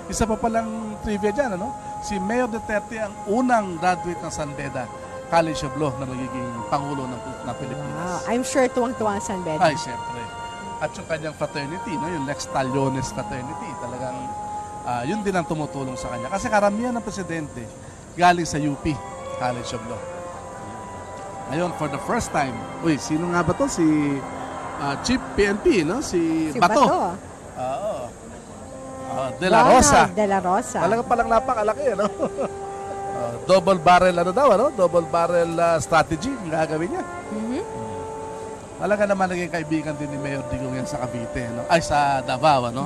Isa pa palang trivia dyan, ano? Si Mayor Duterte ang unang graduate ng San Beda College of Law na magiging Pangulo ng Pilipinas. Wow. I'm sure tuwang-tuwang San Beda. Ay, siyempre. At yung kanyang fraternity, no? Yung Lex Taliones fraternity, talagang yun din ang tumutulong sa kanya. Kasi karamihan ng presidente galing sa UP College of Law. Ngayon, for the first time, uy, sino nga ba to? Si Chief PNP, no? Si Bato. Oo. De La Rosa. De La Rosa. Talagang palang napakalaki, no? Double barrel, ano daw, ano? Double barrel strategy, ang gagawin niya. Talaga naman naging kaibigan din ni Mayor Digong yan sa Cavite, no? Ay, sa Davao, no?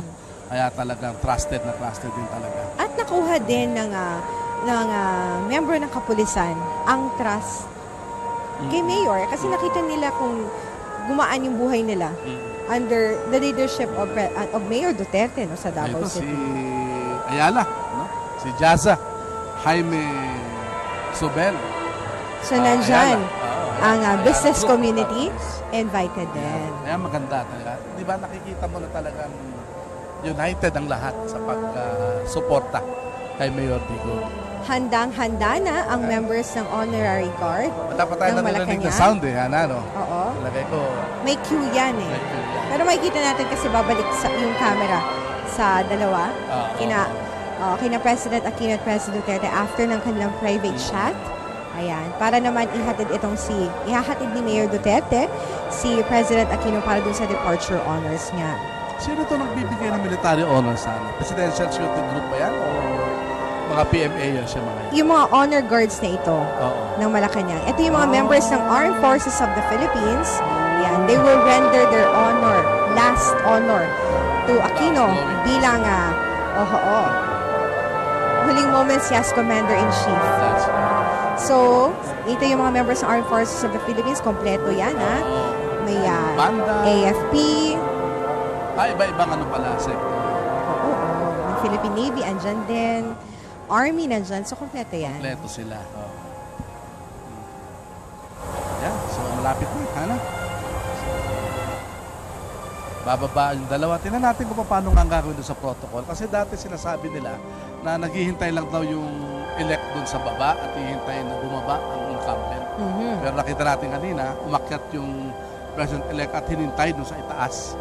Kaya talagang trusted din talaga. At nakuha din ng member ng kapulisan ang trust kay Mayor. Kasi nakita nila kung gumaan yung buhay nila under the leadership of Mayor Duterte, no, sa Davao City. Si Ayala, no? Si Jaza, Jaime Sobel. So nandyan ang business community invited din. Kaya maganda talaga. Di ba nakikita mo na talagang united ang lahat sa pag-suporta kay Mayor Digong. Handang-handa na ang members ng Honorary Guard dapat tayo ng narinig na Malacanang. sound no? Oo. Talagay ko. May cue yan eh. May cue yan. Pero makikita natin kasi babalik yung camera sa dalawa. Kina President Aquino at President Duterte after ng kanilang private chat. Ayan. Para naman ihatid ni Mayor Duterte si President Aquino para dun sa departure honors niya. Sino to nagbibigay ng military honors sana? Presidential Shooting Group ba yan? O mga PMA yan siya mga yan? Yung mga honor guards na ito ng Malacanang. Ito yung mga members ng Armed Forces of the Philippines. Yan. They will render their last honor to Aquino bilang huling moments as Commander-in-Chief. So, ito yung mga members ng Armed Forces of the Philippines. Kompleto yan, ha? May AFP. Iba-ibang ano pala, sector. May Philippine Navy, andyan din. Army, nandyan. So, kompleto yan. Kompleto sila. Yan. So, malapit na. Hana? Bababa yung dalawa. Tingnan natin kung paano nga gagawin doon sa protocol. Kasi dati sinasabi nila na naghihintay lang daw yung elect doon sa baba at hihintay na bumaba ang incumbent. Pero nakita natin kanina, umakyat yung president-elect at hinintay doon sa itaas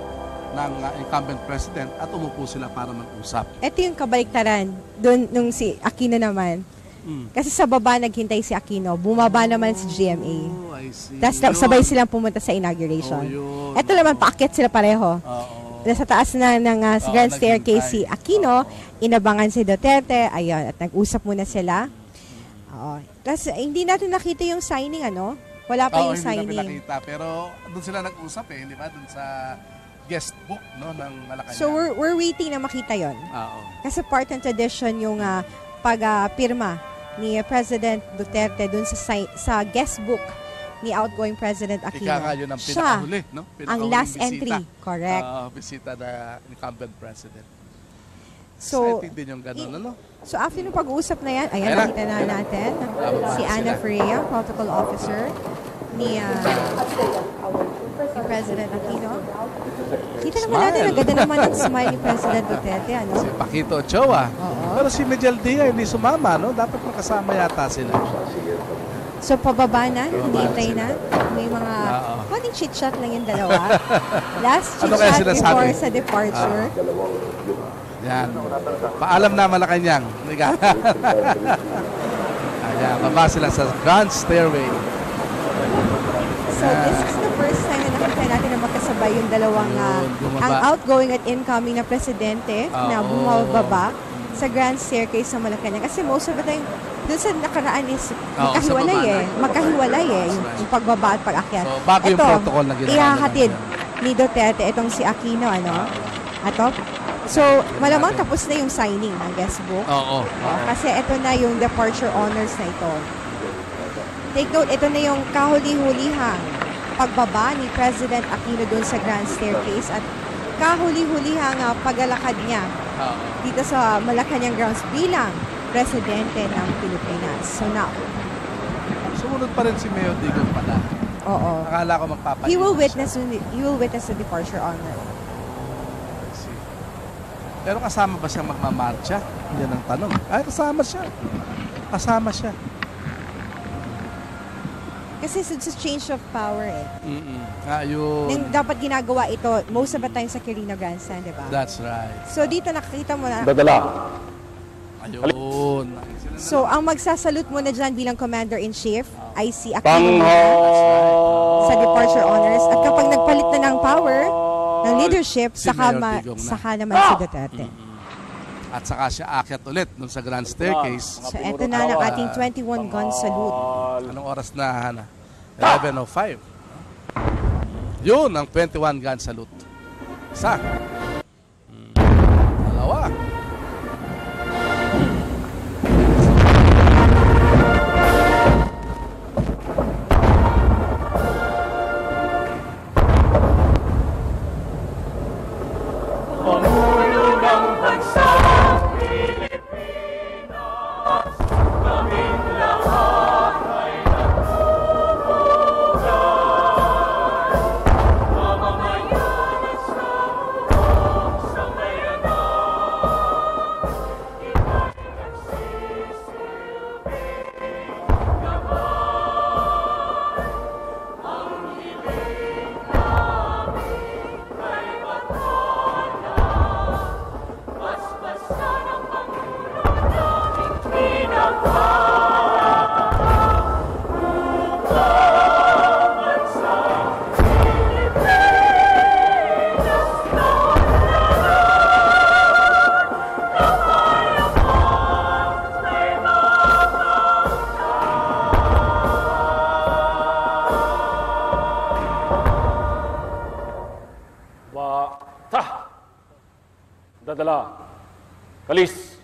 ng incumbent president at umupo sila para mag-usap. Ito yung kabaliktaran doon nung si Aquino naman. Kasi sa baba naghintay si Aquino, bumaba naman si GMA. I see. Tapos sabay silang pumunta sa inauguration. Ito naman, paakyat sila pareho. Sa taas na ng grand staircase si Aquino, inabangan si Duterte, ayun, at nag-usap muna sila. Tapos hindi natin nakita yung signing, ano? Wala pa yung signing. Hindi namin nakita, pero doon sila nag-usap di ba? Doon sa guest book ng Malacanang. So we're waiting na makita yon. Kasi part ng tradition yung pag-pirma ni President Duterte dun sa guest book ni outgoing President Aquino. Ika nga yun ang pinakahuli, no? Ang last entry. Correct. Bisita na incumbent president. So, exciting din yung gano'n, ano? So, after ng pag-uusap na yan, ayan, nakita na natin si Ana Freya, protocol officer ni President Aquino. Kita naman natin, ang ganda naman ang smile ni President Duterte, ano? Si Paquito Ochoa. Pero si Miguel Dia hindi sumama, no? Dapat makasama yata sila. So, pababa na, hinihintay na. May mga, konting chit-chat lang yung dalawa. Last chit-chat before sa departure. Yan. Paalam na Malacanang. Ayan, baba sila sa grand stairway. So, this is the first time na nakita natin na magkasabay yung dalawang ang outgoing at incoming na presidente na bumababa sa grand staircase sa Malacanang. Kasi most of the time, doon sa nakaraan is magkahiwalay yung pagbaba at pag-akyat. So, bago yung protocol na ginawa. Ihahatid ni Duterte itong si Aquino, ano? So, malamang tapos na yung signing ng guest book. Kasi ito na yung departure honors na ito. Take note, ito na yung kahuli-hulihang pagbaba ni President Aquino doon sa grand staircase at kahuli-hulihang paglalakad niya dito sa Malacanang grounds bilang presidente ng Pilipinas. So now, sumunod pa rin si Mayor Digong pala. Akala ko magpapalit. He will witness the departure honor. Pero kasama ba siyang magmamarcha? Yan ang tanong. Ay, kasama siya. Kasama siya. Kasi sa change of power eh. Ayun. Nang dapat ginagawa ito most of the time sa Quirino Grandstand, di ba? That's right. So dito nakikita mo na. Dadala. Ayun. So ang magsasalute mo na dyan bilang Commander-in-Chief ay si Aquino Tanghal. sa departure honors. At kapag nagpalit na ng power, ng leadership, Si Mayor Digong na. saka naman si Duterte. At saka siya akyat ulit dun sa Grand Staircase. So eto na ang ating 21 gun salute. Anong oras na, Hana? 11:05. Yun ang 21 gun salute. Isa. Dalawa. Dadala. Kalis.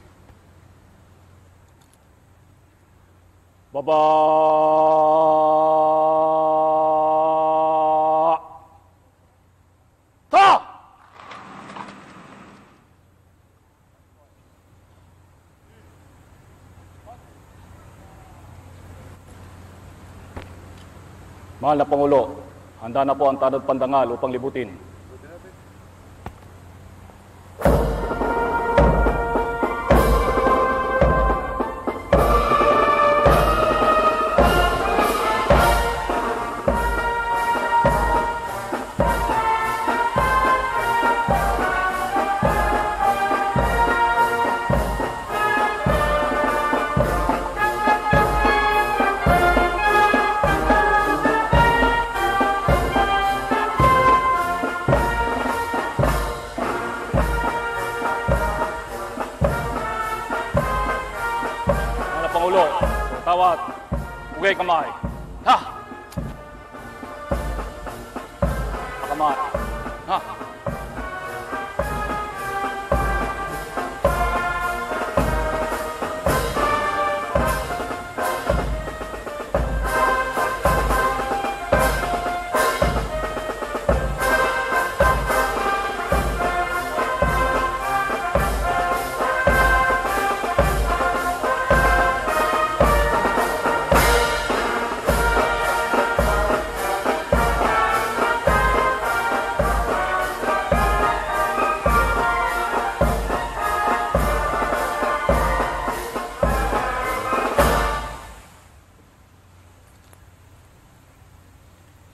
Baba. Ta! Mahal na Pangulo, handa na po ang tanod pandangal upang libutin. Pangulo, tawad, ugay kamay. Ha! Kamay. Ha!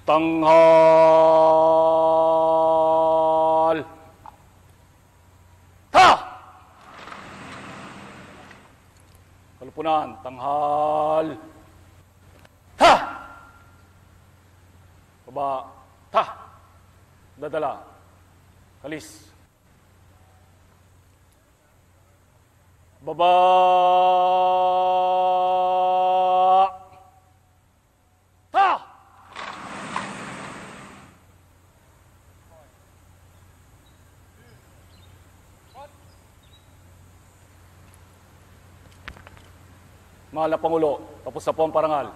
Tanghal. Ha! Kalupunan, tanghal. Ha! Baba, ta! Dadala. Kalis. Baba. Ta! Mahal na Pangulo, tapos na po ang parangal.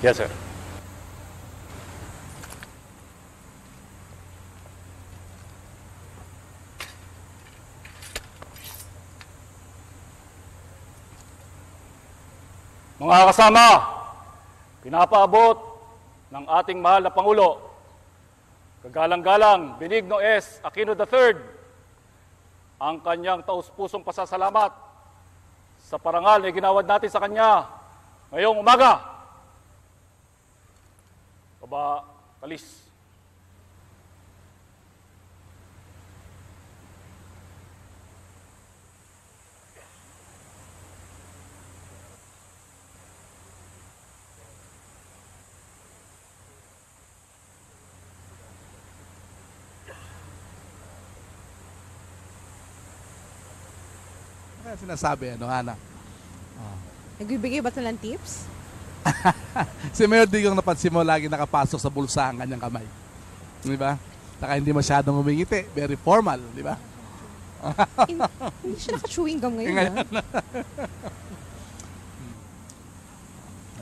Yes, sir. Mga kasama, pinapaabot ng ating mahal na Pangulo, kagalang-galang Benigno S. Aquino III, ang kanyang taus-pusong pasasalamat sa parangal na ginawad natin sa kanya ngayong umaga. Baba, kalis. Kaya sinasabi, Hana? Nagbibigay ba ito ng tips? Si Mayor Digong napansin mo, lagi nakapasok sa bulsa ang kanyang kamay. Di ba? Saka hindi masyadong umingiti. Very formal, di ba? Hindi siya naka-chewing gum ngayon.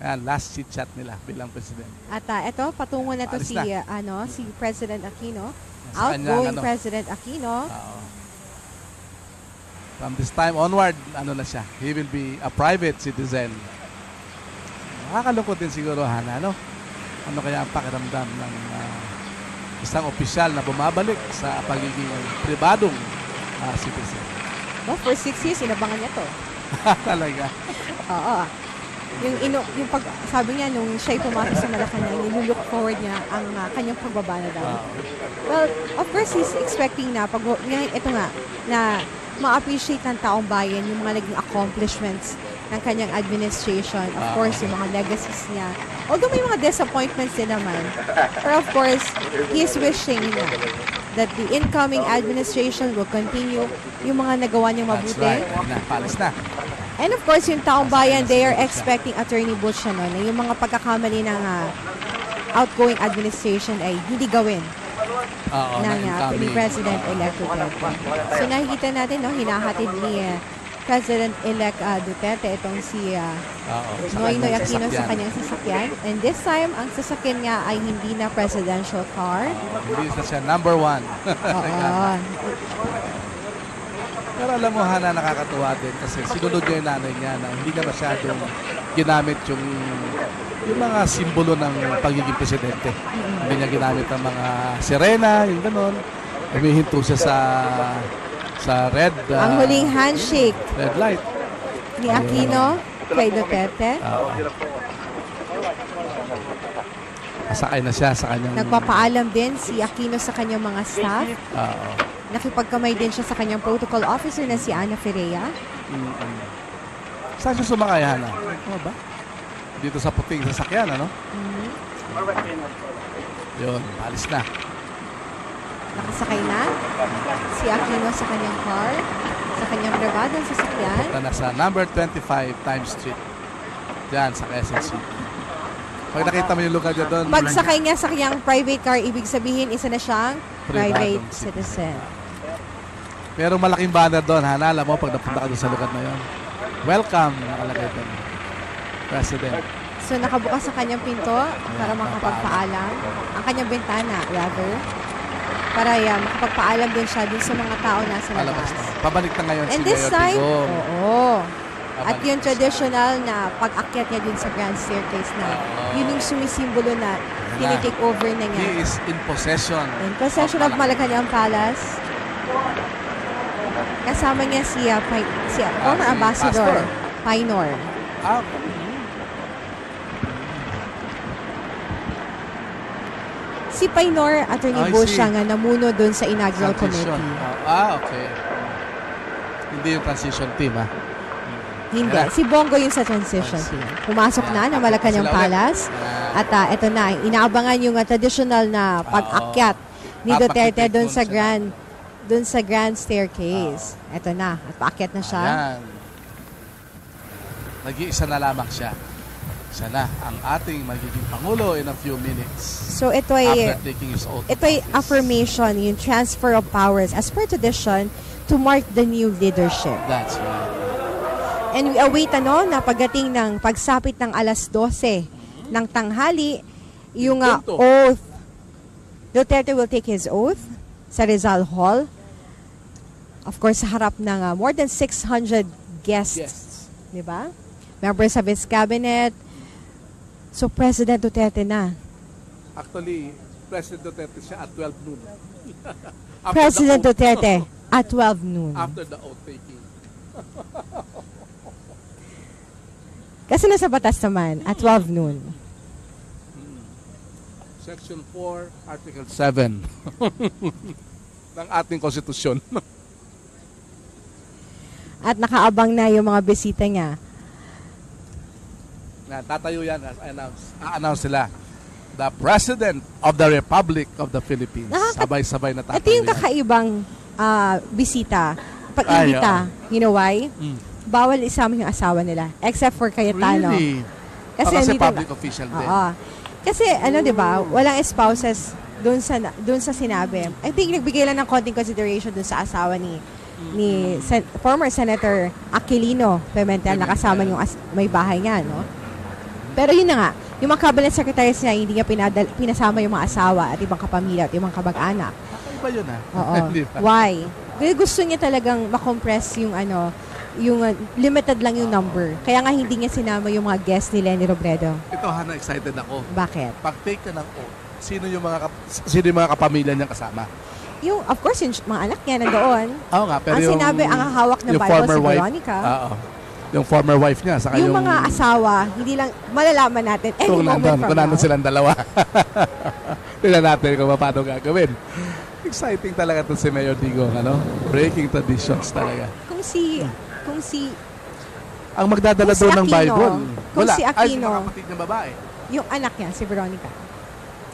Ayan, last chit-chat nila bilang president. At ito, patungo na to Alis si, si President Aquino. Sa kanyang, Outgoing President Aquino. From this time onward, na siya, he will be a private citizen. Nakakalungkot din siguro, Hana, no? Ano kaya ang pakiramdam ng isang opisyal na bumabalik sa pagiging pribadong citizen? Well, for 6 years, inabangan niya to. Talaga? Oo. Yung sabi niya, nung siya'y pumasok sa Malacanang, nilulook forward niya ang kanyang pagbaba na daw. Well, of course, he's expecting na, ito nga, na ma-appreciate ng taong bayan yung mga naging accomplishments ng kanyang administration. Of course, yung mga legacies niya. Although may mga disappointments din naman. But of course, he is wishing that the incoming administration will continue yung mga nagawa niyang mabuti. That's right. Palis na. And of course, yung taong bayan, they are expecting Attorney Butch na yung mga pagkakamali ng outgoing administration ay hindi gawin ng President-elect Duterte. So nakikita natin, hinahatid ni President-elect Duterte itong si Noynoy Aquino sa kanyang sasakyan. And this time, ang sasakyan niya ay hindi na presidential car. Hindi na siya number 1. Pero alam mo, Hana, nakakatuwa din kasi sinunod niya yung nanay niya na hindi na masyadong ginamit yung mga simbolo ng pagiging presidente. Hindi niya ginamit ang mga sirena, yung gano'n. Humihinto siya sa red ang huling handshake red light ni Aquino kay Duterte. Kasakay na siya sa kanyang... Nagpapaalam din si Aquino sa kanyang mga staff. Nakipagkamay din siya sa kanyang protocol officer na si Ana Ferreira. Saan siya sumakay, Hana? Ano ba? Dito sa puting sasakyan, ano? Yun, alis na. Nakasakay na si Aquino sa kanyang car, sa kanyang pribadong sasakyan. Punta na sa number 25 Times Street. Diyan, sa Quezon City. Pag nakita mo yung lugar niya doon... Pagsakay niya sa kanyang private car, ibig sabihin, isa na siyang private citizen. Pero malaking banner doon, Hana. Alam mo, pag napunta ka doon sa lugar na yun. Welcome, nakalagay doon. President. So, nakabukas sa kanyang pinto para makapagpaalam. Ang kanyang bintana, rather. Para makapagpaalam din siya dun sa mga tao nasa labas. Pabalik na ngayon And si this Mayor time, Digong. oo. At yung traditional na pag-akyat niya dun sa grand staircase na yun yung sumisimbolo na tinitake over na niya. He is in possession. In possession of Malacanang Palace. Kasama niya si former ambassador, Painor. Si Painor, Attorney Bush siya nga namuno doon sa inaugural committee. Okay. Hindi yung transition team, Hindi. Si Bongo yung sa transition team. Pumasok na ng Malacanang Palace. At ito na, inaabangan yung traditional na pag-akyat ni Duterte doon sa grand staircase. Ito na, at paakyat na siya. Ayan. Nag-iisa na lamang siya. Siya na ang ating magiging Pangulo in a few minutes. So ito ay after taking his oath. Ito ay affirmation, yung transfer of powers as per tradition to mark the new leadership. That's right. And we await na pagdating ng pagsapit ng alas 12 ng tanghali, yung oath. Duterte will take his oath sa Rizal Hall. Of course, sa harap ng more than 600 guests. Di ba? members of his cabinet. So, President Duterte na. Actually, President Duterte siya at 12 noon. After President the oath. Duterte at 12 noon. After the oath taking. Kasi nasa batas naman, at 12 noon. Section 4, Article 7 ng ating konstitusyon. At nakaabang na yung mga bisita niya. Tatayo yan, a-announce sila. The President of the Republic of the Philippines. Sabay-sabay na tatayo Ito yung kakaibang bisita. Pag-imbita. You know why? Bawal isama yung asawa nila. Except for Cayetano. Really? Kasi nandito public official din. Oo. Kasi di ba, walang spouses doon sa sinabi. I think nagbigay lang ng konting consideration doon sa asawa ni former Senator Aquilino Pimentel na kasama yung may bahay niya, no? Pero yun na nga, yung mga cabinet secretaries niya, hindi niya pinasama yung mga asawa at ibang kapamilya at ibang kamag-anak. Iba yun Oo. Diba? Why? Gusto niya talagang makompress yung yung limited lang yung number. Kaya nga hindi niya sinama yung mga guests ni Leni Robredo. Ito, Hana, excited ako. Bakit? Pag-take ka ng oath, sino yung mga kapamilya niyang kasama? Of course, yung mga anak niya nandoon. Oo nga, pero ang sinabi, ang hawak ng Bible si Veronica. Oo. Yung former wife niya, saka yung mga asawa, hindi lang, malalaman natin any moment from kung now. nandun silang dalawa. Tingnan natin kung paano gagawin. Exciting talaga to si Mayor Digong, breaking traditions talaga. Kung si ang magdadala doon ng Bible. Kung si Aquino, Ay, si mga kapatid ng babae. yung anak niya, si Veronica.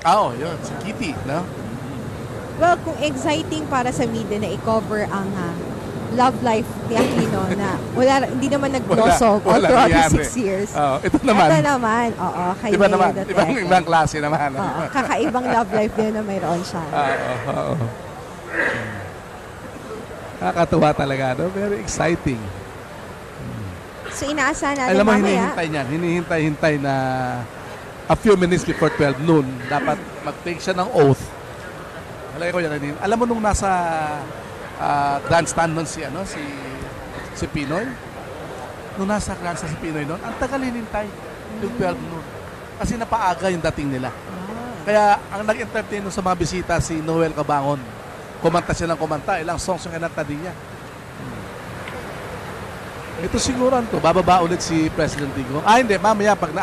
Oo, yun. Si Kitty, no? Well, kung exciting para sa media na i-cover ang love life ni Aquino na hindi naman nag-blossom all throughout the 6 years. Ito naman. Oo, kay Iba naman. Duterte. Ibang klase naman. Oo, kakaibang love life din na mayroon siya. Oo. Nakakatuwa talaga, no? Very exciting. So, inaasahan natin Alam mo, mamaya. hinihintay na a few minutes before 12 noon, dapat mag-take siya ng oath. Alam mo nung nasa grandstand nun si Pinoy? Nung nasa grandstand si Pinoy nun, ang tagal hinintay yung 12 noon. Kasi napaaga yung dating nila. Kaya ang nag-entertain sa mga bisita si Noel Cabangon. Kumanta siya ng kumanta, ilang songs yung kinanta din niya. Ito siguro bababa ulit si President Digong. Hindi, mamaya pag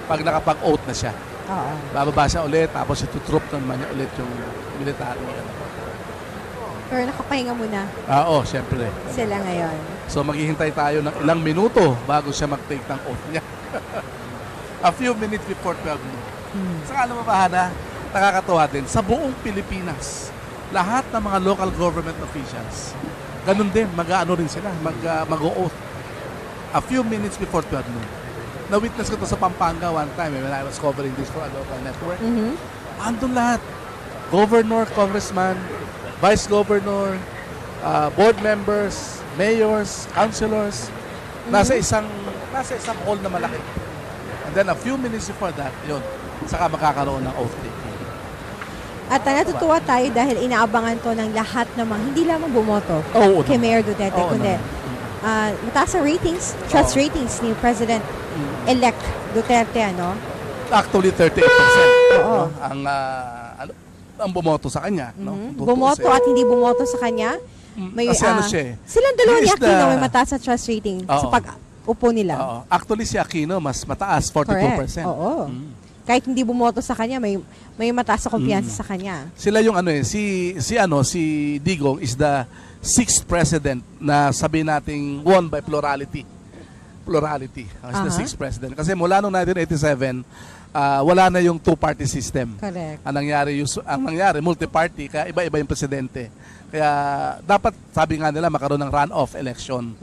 pag nakapag-oath na siya. Oo. Bababa siya ulit, tapos itutroop naman niya ulit yung military. Pero nakapahinga muna Oo, syempre. sila ngayon. So maghihintay tayo ng ilang minuto bago siya mag-take ng oath niya. A few minutes before 12 noon. Saka alam mo ba, Hana, nakakatuwa din, sa buong Pilipinas, lahat ng mga local government officials, ganun din, mag-ano rin sila, mag-o-oath. A few minutes before 12 noon. Na-witness ko to sa Pampanga one time when I was covering this for a local network. Andun lahat. Governor, congressman, vice governor, board members, mayors, councilors, nasa isang hall na malaki. And then a few minutes before that, yun, saka makakaroon ng oath taking. At natutuwa tayo dahil inaabangan to ng lahat naman, hindi lamang bumoto kay Mayor Duterte, kundi mataas ang ratings, trust ratings ni President-elect Duterte, Actually, 38% Oo. ang bumoto sa kanya. No? Bumoto at hindi bumoto sa kanya. May, Kasi siya silang dalawa he ni is Aquino may mataas na trust rating sa pag-upo nila. Oo. Actually, si Aquino mas mataas, 42%. Correct. Oo. Kahit hindi bumoto sa kanya, may mataas na kumpiyansa sa kanya. Sila yung si Digong is the 6th president na sabi nating won by plurality. Is the 6th president. Kasi mula noong 1987, wala na yung two-party system. Correct. Ang nangyari, multi-party, kaya iba-iba yung presidente. Kaya dapat, sabi nga nila, makaroon ng runoff election.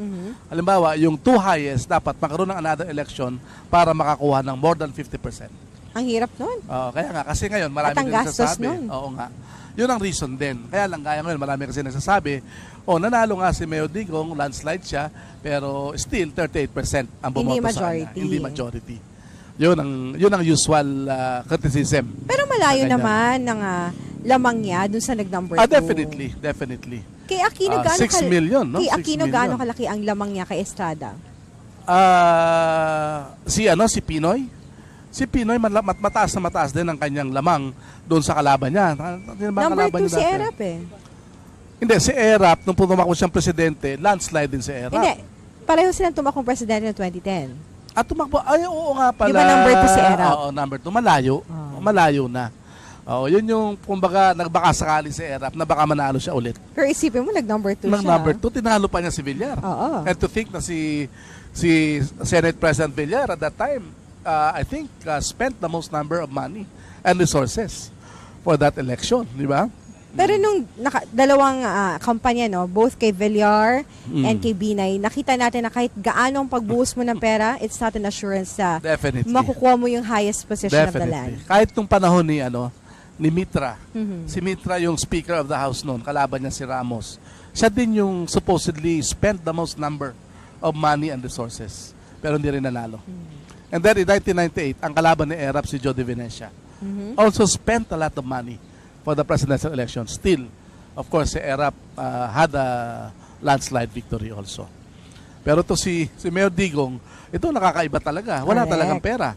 Halimbawa, yung two highest, dapat makaroon ng another election para makakuha ng more than 50%. Ang hirap nun. Kaya nga, kasi ngayon, marami At ang din gastos nagsasabi. nun. Oo nga. Yun ang reason din. Kaya lang, gaya ngayon, marami kasi nagsasabi, nanalo nga si Mayor Digong, landslide siya, pero still 38% ang bumoto sa kanya. Hindi majority. Yun ang usual criticism. Pero malayo naman ng lamang niya dun sa nag-number 2. Definitely. Kay Aquino, 6 million, no? Kay 6 Aquino, million. gaano kalaki ang lamang niya kay Estrada? Si Pinoy. Si Pinoy mataas din ang kanyang lamang doon sa kalaban niya. Number 2 si Erap eh. Hindi, si Erap, nung tumakbo siyang presidente, landslide din si Erap. Hindi, pareho silang tumakbong presidente noong 2010. At tumakbo, oo nga pala. Di ba number 2 si Erap? Oo, number 2. Malayo. Malayo na. Oo, yun yung, kumbaga, nagbaka sakali si Erap na baka manalo siya ulit. Pero isipin mo, nag-number 2 siya. Nag-number 2, tinalo pa niya si Villar. Oo. And to think na si Senate President Villar at that time, I think, spent the most number of money and resources for that election, di ba? Pero nung dalawang kampanya, no, both kay Villar and kay Binay, nakita natin na kahit gaano ang pagbuhos mo ng pera, it's not an assurance na Definitely. makukuha mo yung highest position of the land. Kahit nung panahon ni Mitra, si Mitra yung Speaker of the House noon, kalaban niya si Ramos. Siya din yung supposedly spent the most number of money and resources. Pero hindi rin nanalo. And then in 1998, ang kalaban ni Erap si Joe De Venecia. Also spent a lot of money for the presidential election. Still, of course, si Erap had a landslide victory also. Pero to si Mayor Digong, ito nakakaiba talaga. Wala Correct. talagang pera.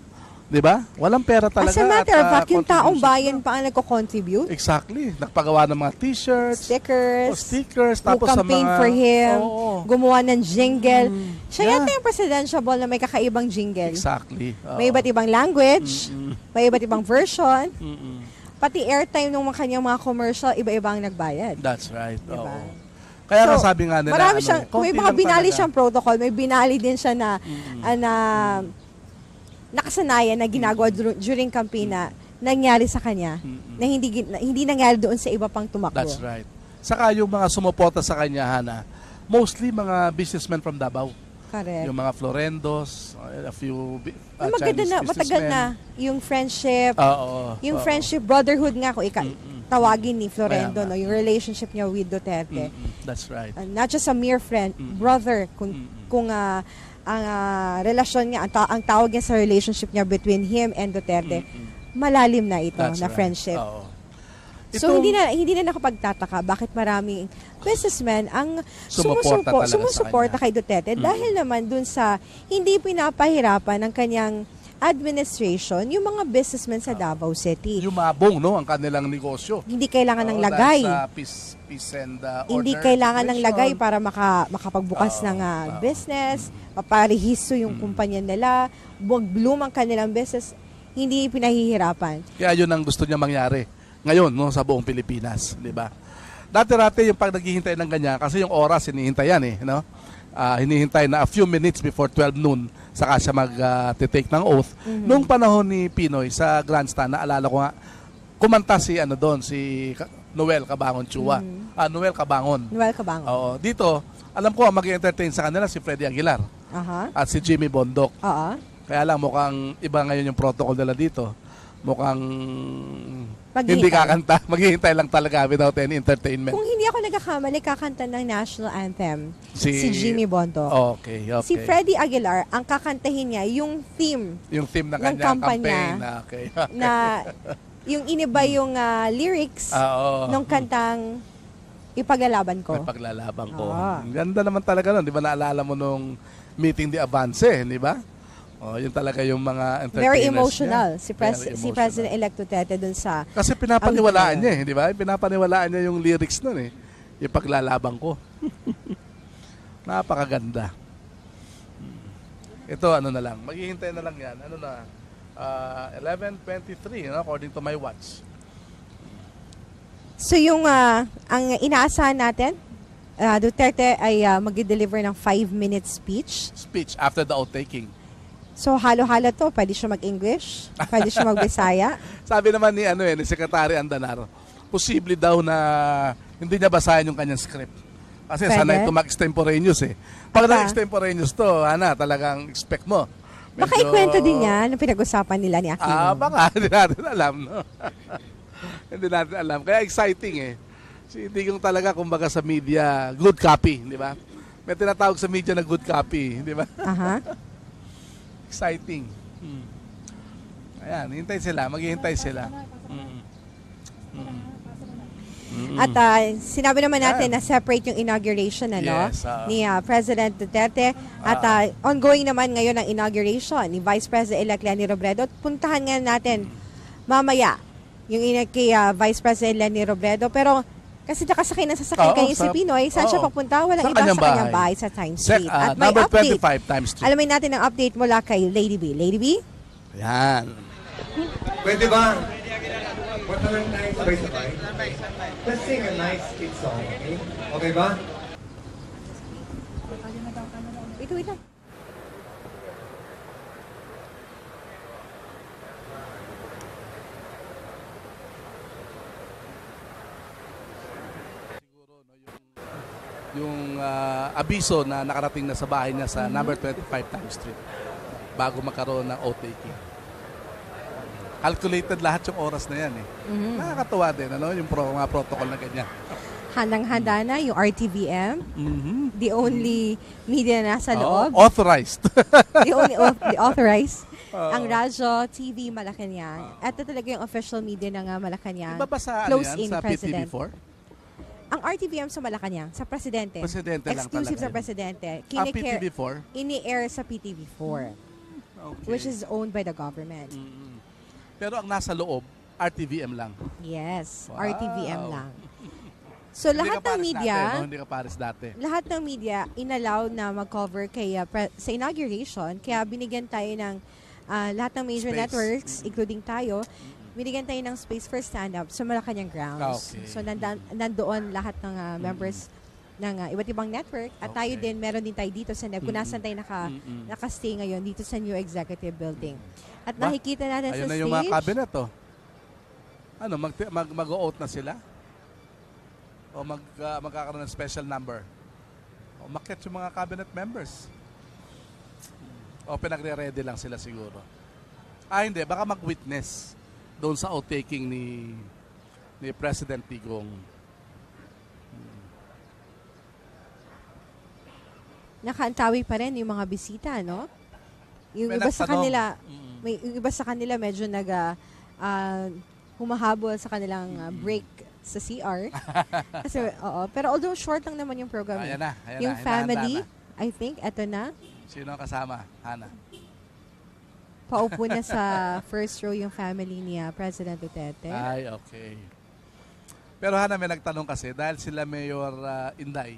Di ba? Walang pera talaga. As a matter of fact, yung taong contribution. bayan pa ang nagko-contribute. Exactly. Nagpagawa ng mga t-shirts, Stickers, tapos sa campaign mga... for him, Oo. gumawa ng jingle. Siya Yeah. yata yung presidential na may kakaibang jingle. Exactly. Oo. May iba't ibang language, may iba't ibang version, Mm-mm. pati airtime ng kanyang mga commercial, iba-iba ang nagbayad. That's right. Diba? Oo. Kaya nga sabi nga nila, marami siyang, kung may konti mga lang binali talaga. siyang protocol, may binali din siya na, nakasanayan na ginagawa during campaign na nangyari sa kanya, na hindi nangyari doon sa iba pang tumakbo. That's right. Saka yung mga sumuporta sa kanya, Hana, mostly mga businessmen from Davao. Correct. Yung mga Florendos, a few Maganda Chinese na, matagal businessmen. na yung friendship, Oo. yung oo. friendship, brotherhood nga kung tawagin ni Florendo, Kaya nga. no, yung relationship niya with Duterte. That's right. Not just a mere friend, brother, kung ang relasyon niya, ang tawag niya sa relationship niya between him and Duterte, malalim na ito, That's na right. friendship. Oo. So hindi na nakapagtataka bakit maraming businessmen ang Sumuporta talaga sa sumusuporta kay Duterte dahil naman dun sa hindi pinapahirapan ng kanyang administration yung mga businessmen sa Davao City. Yumabong, no, ang kanilang negosyo. Hindi kailangan ng Oo, lagay. dahil sa peace and order Hindi kailangan ng situation. lagay para makapagbukas ng business, maparehisto yung kumpanya nila, mag-bloom ang kanilang business, hindi pinahihirapan. Kaya yun ang gusto niya mangyari ngayon, no, sa buong Pilipinas, di ba? Dati-dati yung pag naghihintay ng ganyan, kasi yung oras hinihintay yan no? Hinihintay na a few minutes before 12 noon saka siya mag-take ng oath. Nung panahon ni Pinoy sa grandstand, naalala ko nga, kumanta si si Noel Cabangon Chua. Noel Cabangon. Noel Cabangon. Oo. Dito, alam ko mag-entertain sa kanila si Freddy Aguilar Aha. at si Jimmy Bondok. Oo. Kaya lang mukhang iba ngayon yung protocol nila dito. Mukhang Maghihintay. hindi kakanta. Maghihintay lang talaga without any entertainment. Kung hindi ako nagkakamali, kakanta ng national anthem Si- si Jimmy Bondo. Okay. Si Freddy Aguilar, ang kakantahin niya, yung theme Yung theme ng ng kanyang kampanya campaign. Okay. na yung iniba yung lyrics Oo. ng kantang Ipaglalaban Ko. May paglalaban ko. Ah. Ang ganda naman talaga nun. Di ba naalala mo nung meeting di Avance, di ba? Yung talaga yung mga entertainers Very emotional niya. si Very si emotional. President-elect Duterte dun sa Kasi pinapaniwalaan Ang- niya di ba? Pinapaniwalaan niya yung lyrics nun Yung paglalaban ko. Napakaganda. Ito ano na lang. Maghihintay na lang yan. Ano na? 11:23 according to my watch. So yung ang inaasahan natin, Duterte ay mag-deliver ng 5-minute speech. Speech after the outtaking. So halo-halo to, pwede siya mag-English, pwede siya mag-Bisaya. Sabi naman ni ni Secretary Andanar, posible daw na hindi niya basahin yung kanyang script. Kasi Pwede? sanay ito mag-extemporaneous Pag Baka. na-extemporaneous to, talagang expect mo. Baka ikwento din niya ano pinag-usapan nila ni Aquino. Baka, hindi natin alam, no? Hindi natin alam. Kaya exciting Si Digong talaga, kumbaga sa media, good copy, di ba? May tinatawag sa media na good copy, di ba? Aha. Exciting. Ayan, hintay sila, maghihintay sila. At sinabi naman natin na separate yung inauguration Yes, ni President Duterte. At ongoing naman ngayon ang inauguration ni Vice President-elect Leni Robredo. At puntahan nga natin mamaya yung kay Vice President Leni Robredo. Pero kasi nakasakay na sasakyan kayo si Pinoy, saan siya papunta? Walang iba sa kanyang bahay sa Times Street. At may number update. 25 Times Street. Alamin natin ang update mula kay Lady B. Lady B? Yan. Pwede ba? What are nice sabay-sabay? Let's sing a nice kid song, okay? Okay ba? Wait lang. Yung abiso na nakarating na sa bahay niya sa number 25 Times Street bago magkaroon ng outtaking. Calculated lahat yung oras na yan eh. Nakakatuwa din, yung mga protocol na ganyan. Handang-handa na yung RTVM, the only media na nasa loob. Authorized. the authorized. Ang radyo, TV, Malacanang. Ito talaga yung official media ng Malacanang. Iba ba sa, Close-in sa president. PTV4? Ang RTVM sa Malacanang, sa Presidente. Presidente lang Exclusive talaga sa Presidente. Ang PTV4? Ini-air sa PTV4. Okay. Which is owned by the government. Pero ang nasa loob, RTVM lang. Yes, Wow. RTVM lang. So lahat ng media, Hindi ka pares dati. lahat ng media inallow na mag-cover kay sa inauguration, kaya binigyan tayo ng lahat ng major Space. networks, including tayo, binigyan tayo ng space for stand-up sa Malacanang grounds. Okay. So nandoon lahat ng members ng iba't ibang network at tayo din, meron din tayo dito sa kung nasan tayo nakastay ngayon dito sa New Executive Building. At nakikita natin Ayun sa na stage. yung mga cabinet, Ano, mag-o-out na sila? O magkakaroon ng special number? O makit yung mga cabinet members? O pinagre-ready lang sila siguro? Hindi. Baka mag-witness doon sa outtaking ni President Digong. Nakaantawi pa rin yung mga bisita, no? Yung iba sa kanila, yung iba sa kanila medyo humahabol sa kanilang break sa CR. Kasi, pero although short lang naman yung program. Ayan na. Yung family, I think, eto na. Sino ang kasama? Hana. Paupo na sa first row yung family ni President Duterte. Ay, okay. Pero Hana, may nagtanong kasi, dahil sila Mayor Inday,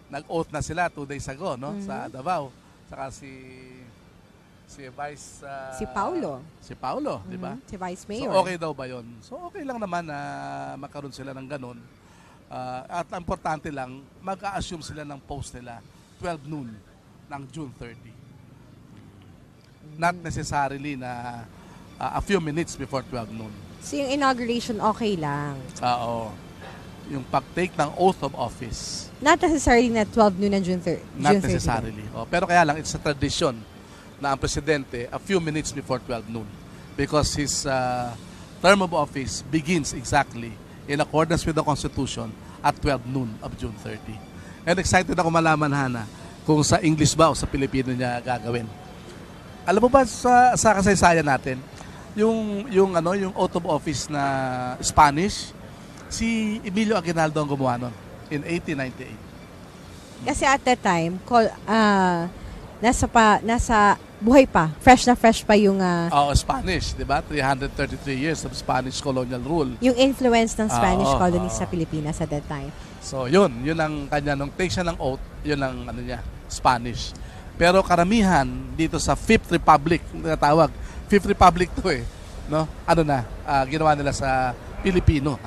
nag-oath na sila 2 days ago, no? Sa Davao. Saka si Vice... si Paulo. Si Paulo, di ba? Si Vice Mayor. So, okay daw ba yun? So, okay lang naman na magkaroon sila ng ganun. At ang importante lang, mag-a-assume sila ng post nila 12 noon ng June 30. Not necessarily na a few minutes before 12 noon. So, yung inauguration, okay lang. Oo. Yung pag-take ng oath of office. Not necessarily na 12 noon ng June 30. Not necessarily. Pero kaya lang, it's a tradition na ang presidente a few minutes before 12 noon. Because his term of office begins exactly in accordance with the Constitution at 12 noon of June 30. And excited ako malaman, Hana, kung sa English ba o sa Pilipino niya gagawin. Alam mo ba sa kasaysayan natin, yung oath of office na Spanish, si Emilio Aguinaldo ang gumawa nun in 1898. Kasi at that time, nasa buhay pa. Fresh na fresh pa yung... Spanish, di ba? 333 years of Spanish colonial rule. Yung influence ng Spanish colonies sa Pilipinas at that time. So, yun ang kanya. Nung take siya ng oath, yun ang Spanish. Pero karamihan dito sa Fifth Republic, natawag. Fifth Republic to no? Ginawa nila sa Pilipino.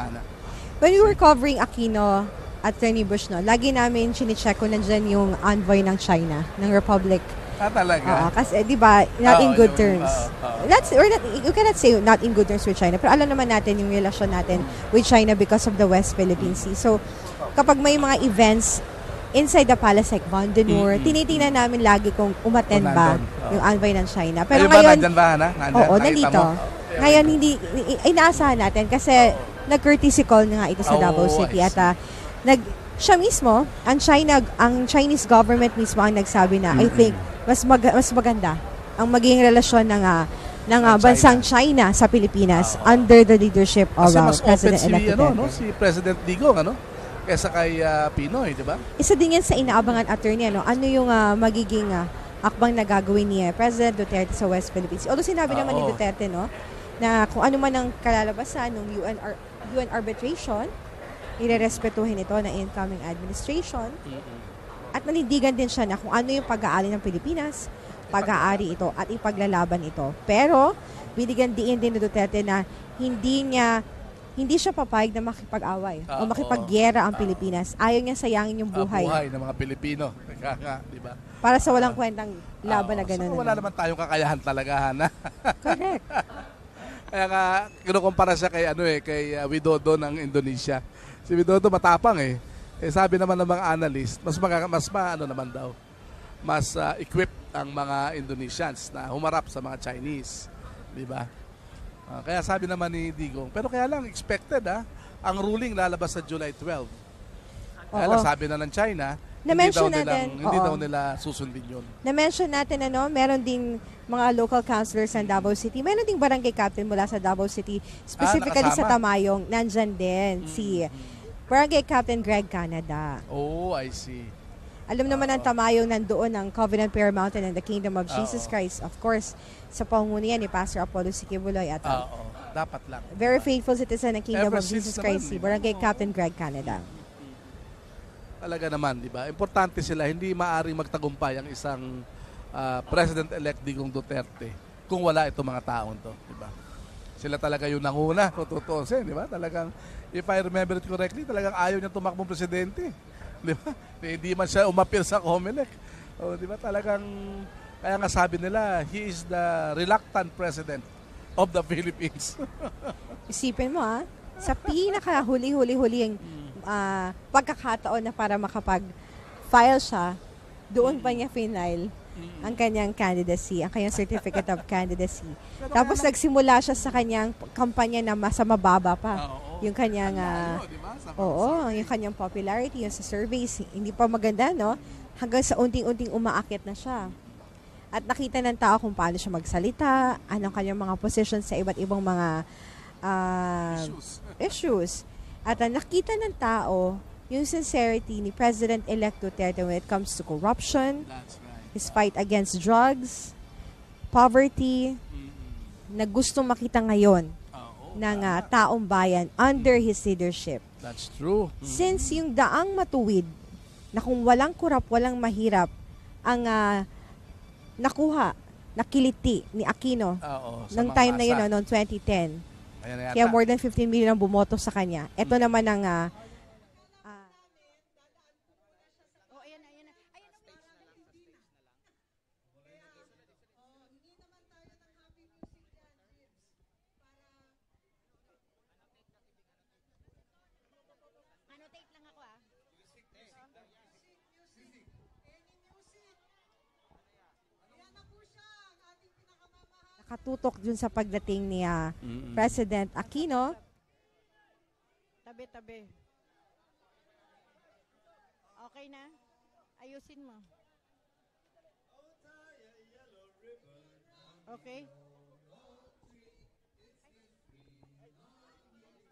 When we were covering Aquino at Tony Bush, lagi namin chine-check kung nandyan yung envoy ng China, ng Republic. Talaga? Kasi, di ba, not in good terms. You cannot say not in good terms with China, pero alam naman natin yung relasyon natin with China because of the West Philippine Sea. So, kapag may mga events inside the palace like Vandenur, tinitingnan namin lagi kung umattend ba yung envoy ng China. Pero ngayon, nandyan ba, Hana? Oo, nandito. Ngayon, inaasahan natin kasi nag-courtesy call na nga ito sa Davao City at siya mismo, ang Chinese government mismo ang nagsabi na, I think, mas maganda ang magiging relasyon ng ng bansang China sa Pilipinas under the leadership of Kasi mas open President-elect Duterte. si President Digong, kesa kay Pinoy, di ba? Isa din yan sa inaabangan, attorney, ano yung magiging akbang na gagawin ni President Duterte sa West Philippines. Although sinabi naman ni Duterte, na kung ano man ang kalalabasan ng UN arbitration, irerespetuhin ito ng incoming administration. At nanindigan din siya na kung ano yung pag-aari ng Pilipinas, pag-aari ito at ipaglalaban ito. Pero, binigyan din ni Duterte na hindi siya papayag na makipag-away o makipagyera ang Pilipinas. Ayaw niya sayangin yung buhay. Buhay ng mga Pilipino. Di ba? Para sa walang kwentang laban na gano'n. So, wala naman tayong kakayahan talaga, Hana. Correct. Kaya nga, kinukumpara siya kay Widodo ng Indonesia. Si Widodo matapang sabi naman ng mga analyst, mas equipped ang mga Indonesians na humarap sa mga Chinese. Di ba? Kaya sabi naman ni Digong, pero kaya lang expected ang ruling lalabas sa July 12. Kaya lang sabi na ng China, hindi daw nila susundin yun. Na-mention natin, meron din mga local councilors sa Davao City. Meron ding barangay captain mula sa Davao City. Specifically sa Tamayong, nandyan din si Barangay Captain Greg Canada. Oh, I see. Alam naman ng Tamayong nandoon ang Covenant Prayer Mountain and the Kingdom of Jesus Christ. Of course, sa pangungunan ni Pastor Apollo Sikibuloy at dapat lang. very faithful citizen ng Kingdom of Jesus Christ, si Barangay Captain Greg Canada. Talaga naman, di ba? Importante sila, hindi maaring magtagumpay ang isang President-elect Digong Duterte kung wala itong mga taon to, di ba? Sila talaga yung nanguna, kung tutuusin, di ba? Talagang, if I remember it correctly, talagang ayaw niya tumakbong presidente. Di ba? Hindi man siya umapil sa COMELEC. Di ba? Talagang, kaya nga sabi nila, he is the reluctant president of the Philippines. Isipin mo sa pinaka-huli-huli-huli yung pagkakataon na para makapag-file siya, doon pa niya final ang kanyang candidacy, ang kanyang certificate of candidacy. Tapos nagsimula siya sa kanyang kampanya na mas mababa pa. Yung kanyang yung kanyang popularity, yung sa surveys, hindi pa maganda, hanggang sa unting-unting umaakit na siya. At nakita ng tao kung paano siya magsalita, anong kanyang mga positions sa iba't ibang mga issues. At nakita ng tao yung sincerity ni President-elect Duterte when it comes to corruption, his fight against drugs, poverty, na gustong makita ngayon ng taong bayan under his leadership. That's true. Since yung daang matuwid na kung walang kurap, walang mahirap ang nakiliti ni Aquino nung time na yun, noong 2010. Kaya more than 15 million ang bumoto sa kanya. Ito naman ang nakatutok dun sa pagdating ni President Aquino. Tabi-tabi. Okay na? Ayusin mo. Okay?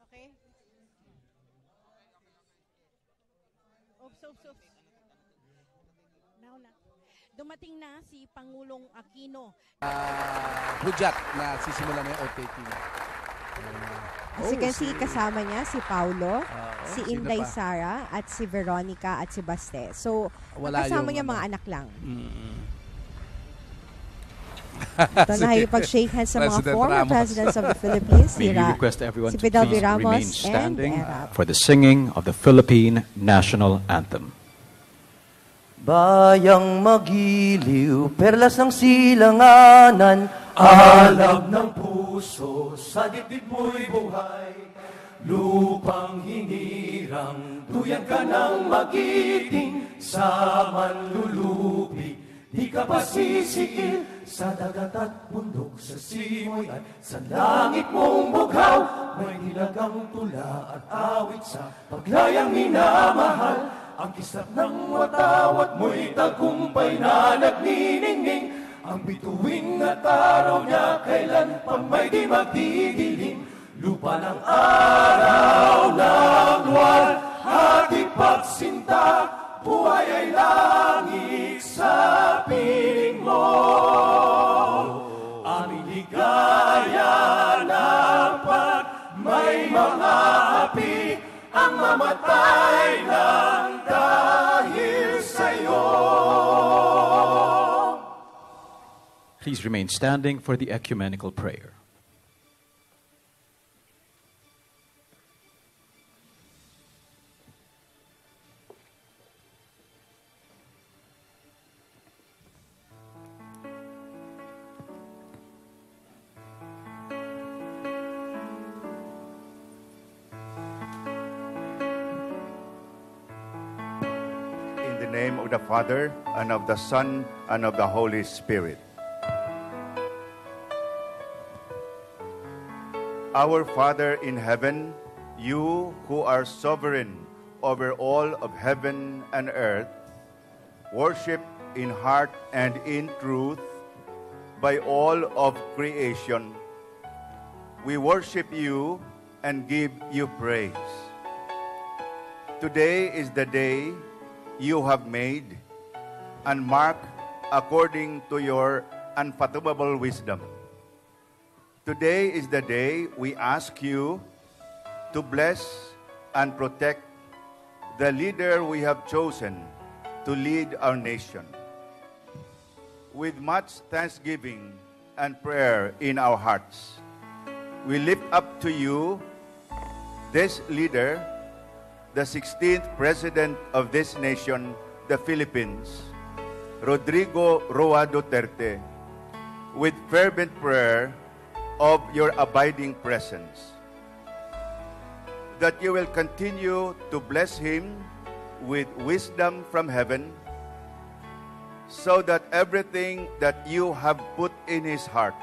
Okay? Oops. Now na. Dumating na si Pangulong Aquino. Hudyat na sisimula na yung OTT. As you can see, kasama niya si Paulo, si Inday pa? Sara, at si Veronica, at si Baste. So, kasama niya mga anak lang. Ito na pag-shake hands sa mga President former Ramos. presidents of the Philippines. May we request everyone si to Fidel V. please Ramos remain standing and for the singing of the Philippine National Anthem. Bayang magiliw, perlas ng silanganan, alab ng puso, sa dibdib mo'y buhay. Lupang hinirang, duyan ka ng magiting, sa manlulupi, di ka pa sisikil, sa dagat at bundok, sa simoy at sa langit mong bughaw. May nilagang tula at awit sa paglayang minamahal. Ang kislap ng watawat mo'y tagumpay na nagniningning. Ang Ang bituin at araw niya kailan pa may di magdidilim. Lupa ng araw ng luwal at ipagsinta, buhay ay langit sa piling mo. Aming ligaya na pag may mga api ang mamatay lang dahil sa'yo. Please remain standing for the ecumenical prayer. In the name of the Father, and of the Son, and of the Holy Spirit. Our Father in heaven, you who are sovereign over all of heaven and earth, worship in heart and in truth by all of creation. We worship you and give you praise. Today is the day you have made and marked according to your unfathomable wisdom. Today is the day we ask you to bless and protect the leader we have chosen to lead our nation. With much thanksgiving and prayer in our hearts, we lift up to you this leader, the 16th President of this nation, the Philippines, Rodrigo Roa Duterte, with fervent prayer of your abiding presence, that you will continue to bless him with wisdom from heaven, so that everything that you have put in his heart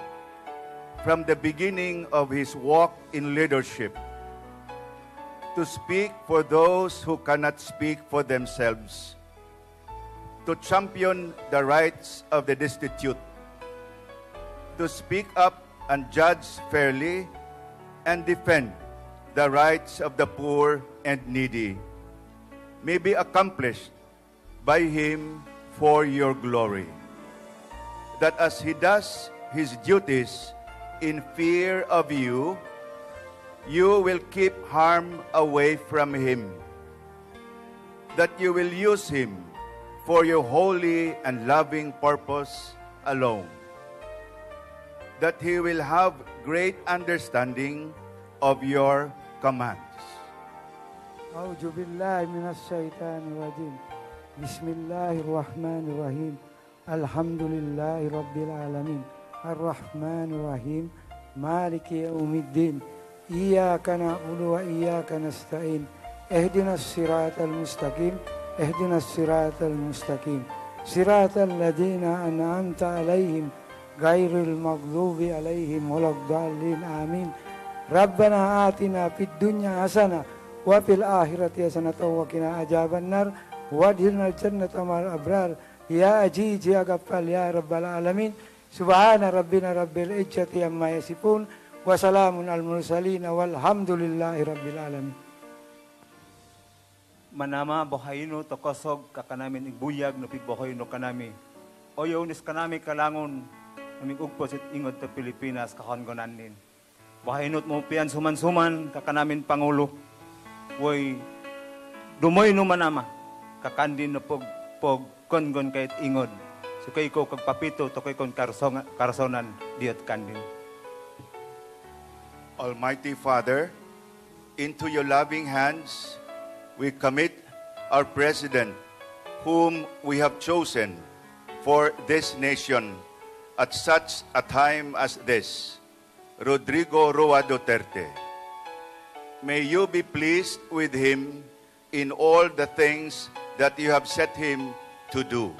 from the beginning of his walk in leadership, to speak for those who cannot speak for themselves, to champion the rights of the destitute, to speak up and judge fairly and defend the rights of the poor and needy, may be accomplished by him for your glory. That as he does his duties in fear of you, you will keep harm away from him. That you will use him for your holy and loving purpose alone. That he will have great understanding of your commands. أعوذ بالله من الشيطان الرجيم. بسم الله الرحمن الرحيم. الحمد لله رب العالمين. الرحمن الرحيم. مالك يوم الدين. إياك نعبد وإياك نستعين. اهدنا الصراط المستقيم. اهدنا الصراط المستقيم. صراط الذين أنعمت عليهم غير المغضوب عليهم ولا الضالين آمين. ربنا آتنا في الدنيا حسنة وفي الآخرة حسنة وقنا عذاب النار وادخلنا الجنة مع الأبرار يا عزيز يا غفار يا رب العالمين. سبحان ربنا رب العزة عما يصفون وسلام على المرسلين والحمد لله رب العالمين. Manama bohayno tokosog kakanamin igbuyag no pigbohoyno kanami. Oyo nis kanami kalangon naming ugpos it ingod ta Pilipinas kahongonanin. Bahaynot mo pian suman-suman kakanamin pangulo. Woy dumoy no manama kakandin no pog kongon kahit ingod. So kay ko kagpapito to kay kon karasonan diat kandin. Almighty Father, into your loving hands we commit our President, whom we have chosen for this nation at such a time as this, Rodrigo Roa Duterte. May you be pleased with him in all the things that you have set him to do.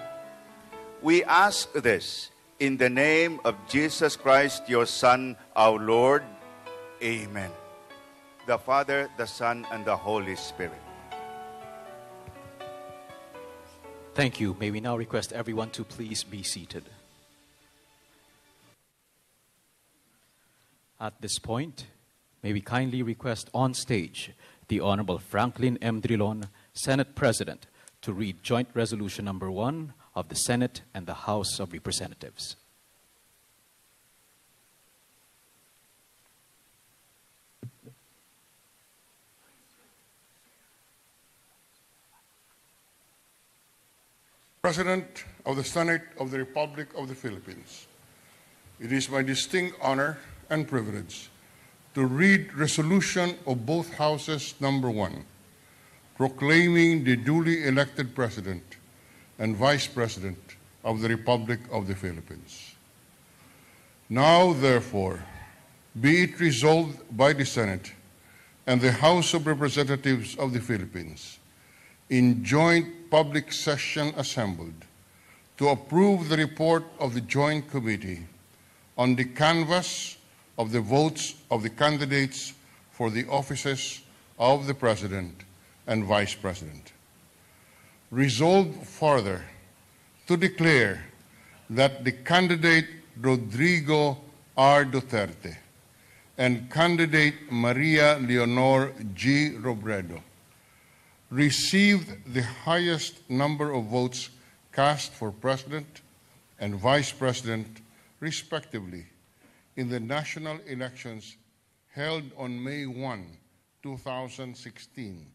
We ask this in the name of Jesus Christ, your Son, our Lord. Amen. The Father, the Son, and the Holy Spirit. Thank you. May we now request everyone to please be seated. At this point, may we kindly request on stage the Honorable Franklin M. Drilon, Senate President, to read Joint Resolution Number 1 of the Senate and the House of Representatives. President of the Senate of the Republic of the Philippines, it is my distinct honor and privilege to read resolution of both houses number 1, proclaiming the duly elected President and Vice President of the Republic of the Philippines. Now, therefore, be it resolved by the Senate and the House of Representatives of the Philippines in joint public session assembled to approve the report of the Joint Committee on the canvass of the votes of the candidates for the offices of the President and Vice President. Resolved further to declare that the candidate Rodrigo R. Duterte and candidate Maria Leonor G. Robredo received the highest number of votes cast for President and Vice President, respectively, in the national elections held on May 1, 2016,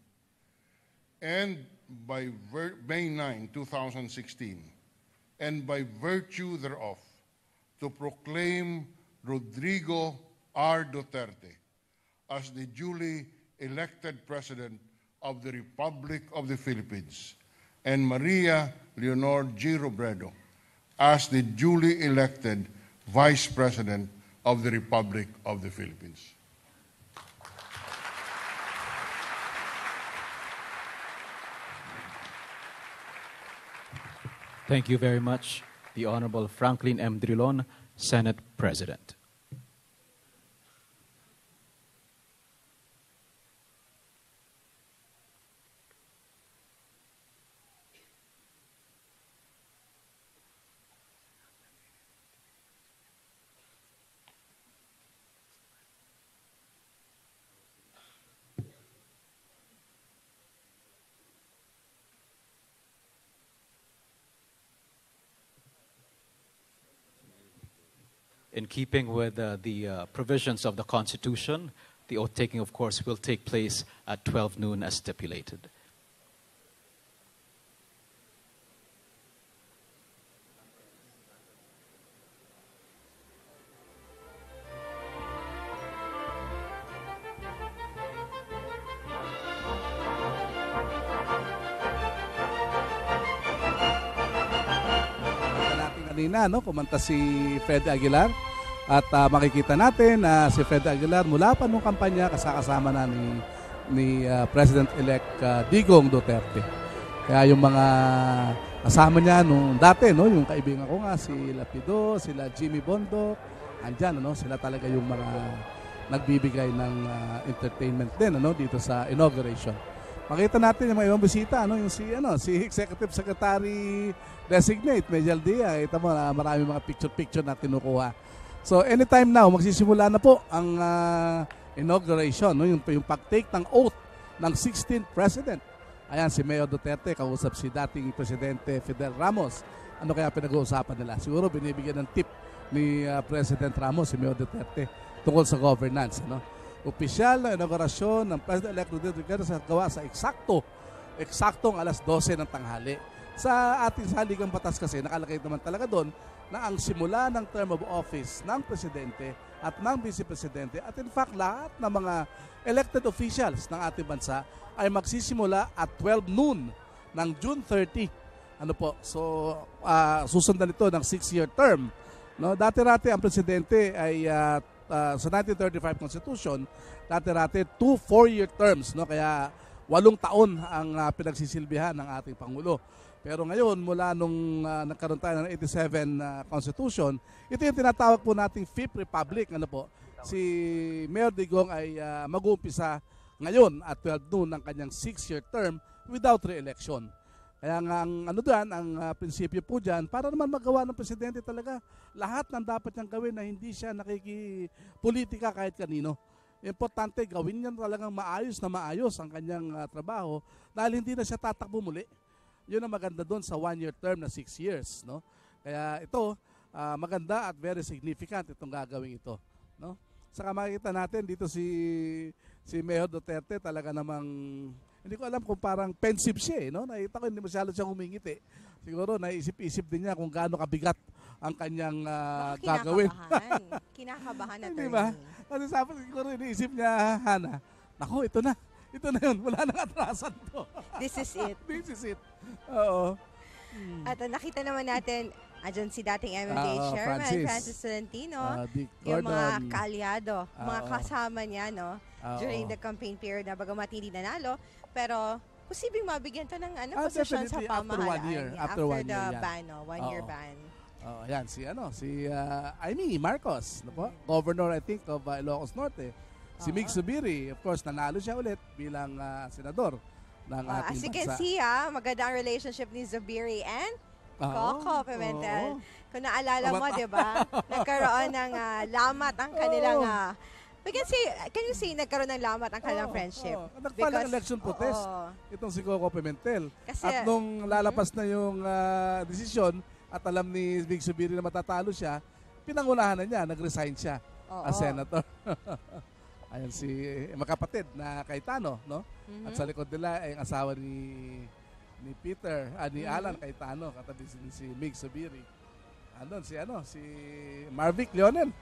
and by May 9, 2016, and by virtue thereof, to proclaim Rodrigo R. Duterte as the duly elected President of the Republic of the Philippines, and Maria Leonor G. Robredo as the duly elected Vice President of the Republic of the Philippines. Thank you very much, the Honorable Franklin M. Drilon, Senate President. In keeping with the provisions of the Constitution, the oath taking, of course, will take place at 12 noon as stipulated. Kanina, no, kumanta si Fred Aguilar at makikita natin na si Fred Aguilar mula pa nung kampanya kasama na ni President-elect Digong Duterte. Kaya yung mga kasama niya nung dati, no, yung kaibigan ko nga si Lapido, sila Jimmy Bondo, andyan, no, sila talaga yung mga nagbibigay ng entertainment din, ano, dito sa inauguration. Makita natin yung mga ibang bisita, ano, yung si Executive Secretary Designate Mejel Dia. Kita mo na marami mga picture na kinukuha. So anytime now, magsisimula na po ang inauguration, no, yung pag-take ng oath ng 16th President. Ayan, si Mayor Duterte, kausap si dating Presidente Fidel Ramos. Ano kaya pinag-uusapan nila? Siguro binibigyan ng tip ni President Ramos, si Mayor Duterte, tungkol sa governance, no? Opisyal na inaugurasyon ng President-elect Duterte sa gawa sa eksaktong alas 12 ng tanghali. Sa ating saligang batas kasi, nakalagay naman talaga doon na ang simula ng term of office ng Presidente at ng Vice Presidente at in fact lahat ng mga elected officials ng ating bansa ay magsisimula at 12 noon ng June 30. Ano po? So, susundan ito ng 6-year term. No? Dati-rati ang Presidente ay sa 1935 Constitution, dati-rati 2 4-year terms, no? Kaya 8 taon ang pinagsisilbihan ng ating Pangulo. Pero ngayon, mula nung nagkaroon tayo ng 87 Constitution, ito yung tinatawag po nating Fifth Republic. Ano po? Si Mayor Digong ay mag-uumpisa ngayon at 12 noon ng kanyang 6-year term without re-election. Kaya nga ang ano dyan, ang prinsipyo po dyan, para naman magawa ng presidente talaga lahat ng dapat niyang gawin na hindi siya nakikipolitika kahit kanino. Importante gawin niya talagang maayos ang kanyang trabaho dahil hindi na siya tatakbo muli. Yun ang maganda doon sa 1-year term na 6 years. No? Kaya ito, maganda at very significant itong gagawin ito. No? Saka makikita natin dito si Mayor Duterte talaga namang, hindi ko alam kung parang pensive siya. No? Nakita ko hindi masyado siyang humingiti. Siguro naisip-isip din niya kung gaano kabigat ang kanyang gagawin. Kinakabahan na Hindi ba? Kasi sabi siguro iniisip niya, Hana, naku, ito na. Ito na yun. Wala nang atrasan to. This is it. This is it. Oo. At nakita naman natin, andyan si dating MMDA Chairman, Francis Tolentino, yung mga kaalyado, mga kasama niya, no? During the campaign period na bagamat hindi nanalo, pero posibleng mabigyan to ng posisyon sa pamahalaan. After one the year, ban, no? 1 year ban. Yan, si Amy Marcos, no po? Governor, I think, of Ilocos Norte. Si Mig Zubiri, of course, nanalo siya ulit bilang senador ng ating as you bansa. can see, maganda ang relationship ni Zubiri and Coco Pimentel. Kung naalala mo, di ba? Nagkaroon ng lamat ang kanilang... can you say nagkaroon ng lamat ang kanilang friendship? Nagpala election protest itong si Coco Pimentel. Kasi, at nung lalapas na yung desisyon at alam ni Mig Zubiri na matatalo siya, pinangunahan na niya, nag-resign siya as senator. Ayan si makapatid na Cayetano, no? At sa likod nila ay ang asawa ni Peter, ni Alan Cayetano, katabi si Mig Zubiri. Andun si Marvic Leonel.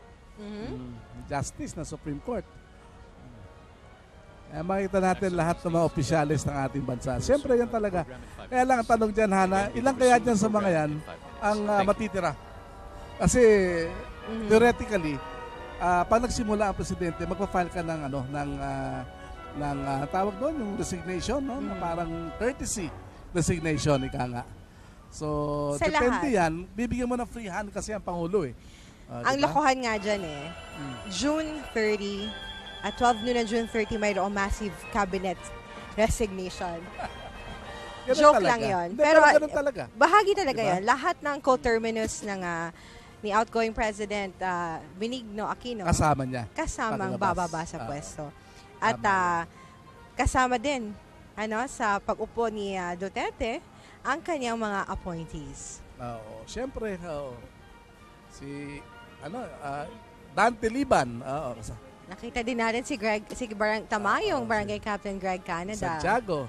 Justice na Supreme Court. Makita natin lahat ng mga opisyalis ng ating bansa. Siyempre yan talaga. Kaya lang ang tanong dyan, Hana, ilang kaya dyan sa mga yan ang matitira? Kasi theoretically, pag nagsimula ang presidente, magpa-file ka ng tawag doon, yung resignation, no? Na parang courtesy resignation, ika nga. So, sa depende lahat. yan. Bibigyan mo ng free hand kasi ang Pangulo eh. Ang diba? lokohan nga dyan June 30, at 12 noon na June 30, mayroong massive cabinet resignation. Joke talaga. lang yon. Hindi, pero talaga. Bahagi talaga Diba? yon. Lahat ng co-terminus ng ni outgoing President Benigno Aquino Kasama niya. kasamang Paglabas. bababa sa pwesto. At kasama din sa pag-upo ni Duterte ang kanyang mga appointees. Oo, siyempre, si Dante Liban, Nakita din natin si Tamayong Barangay Captain Greg Canada. Santiago.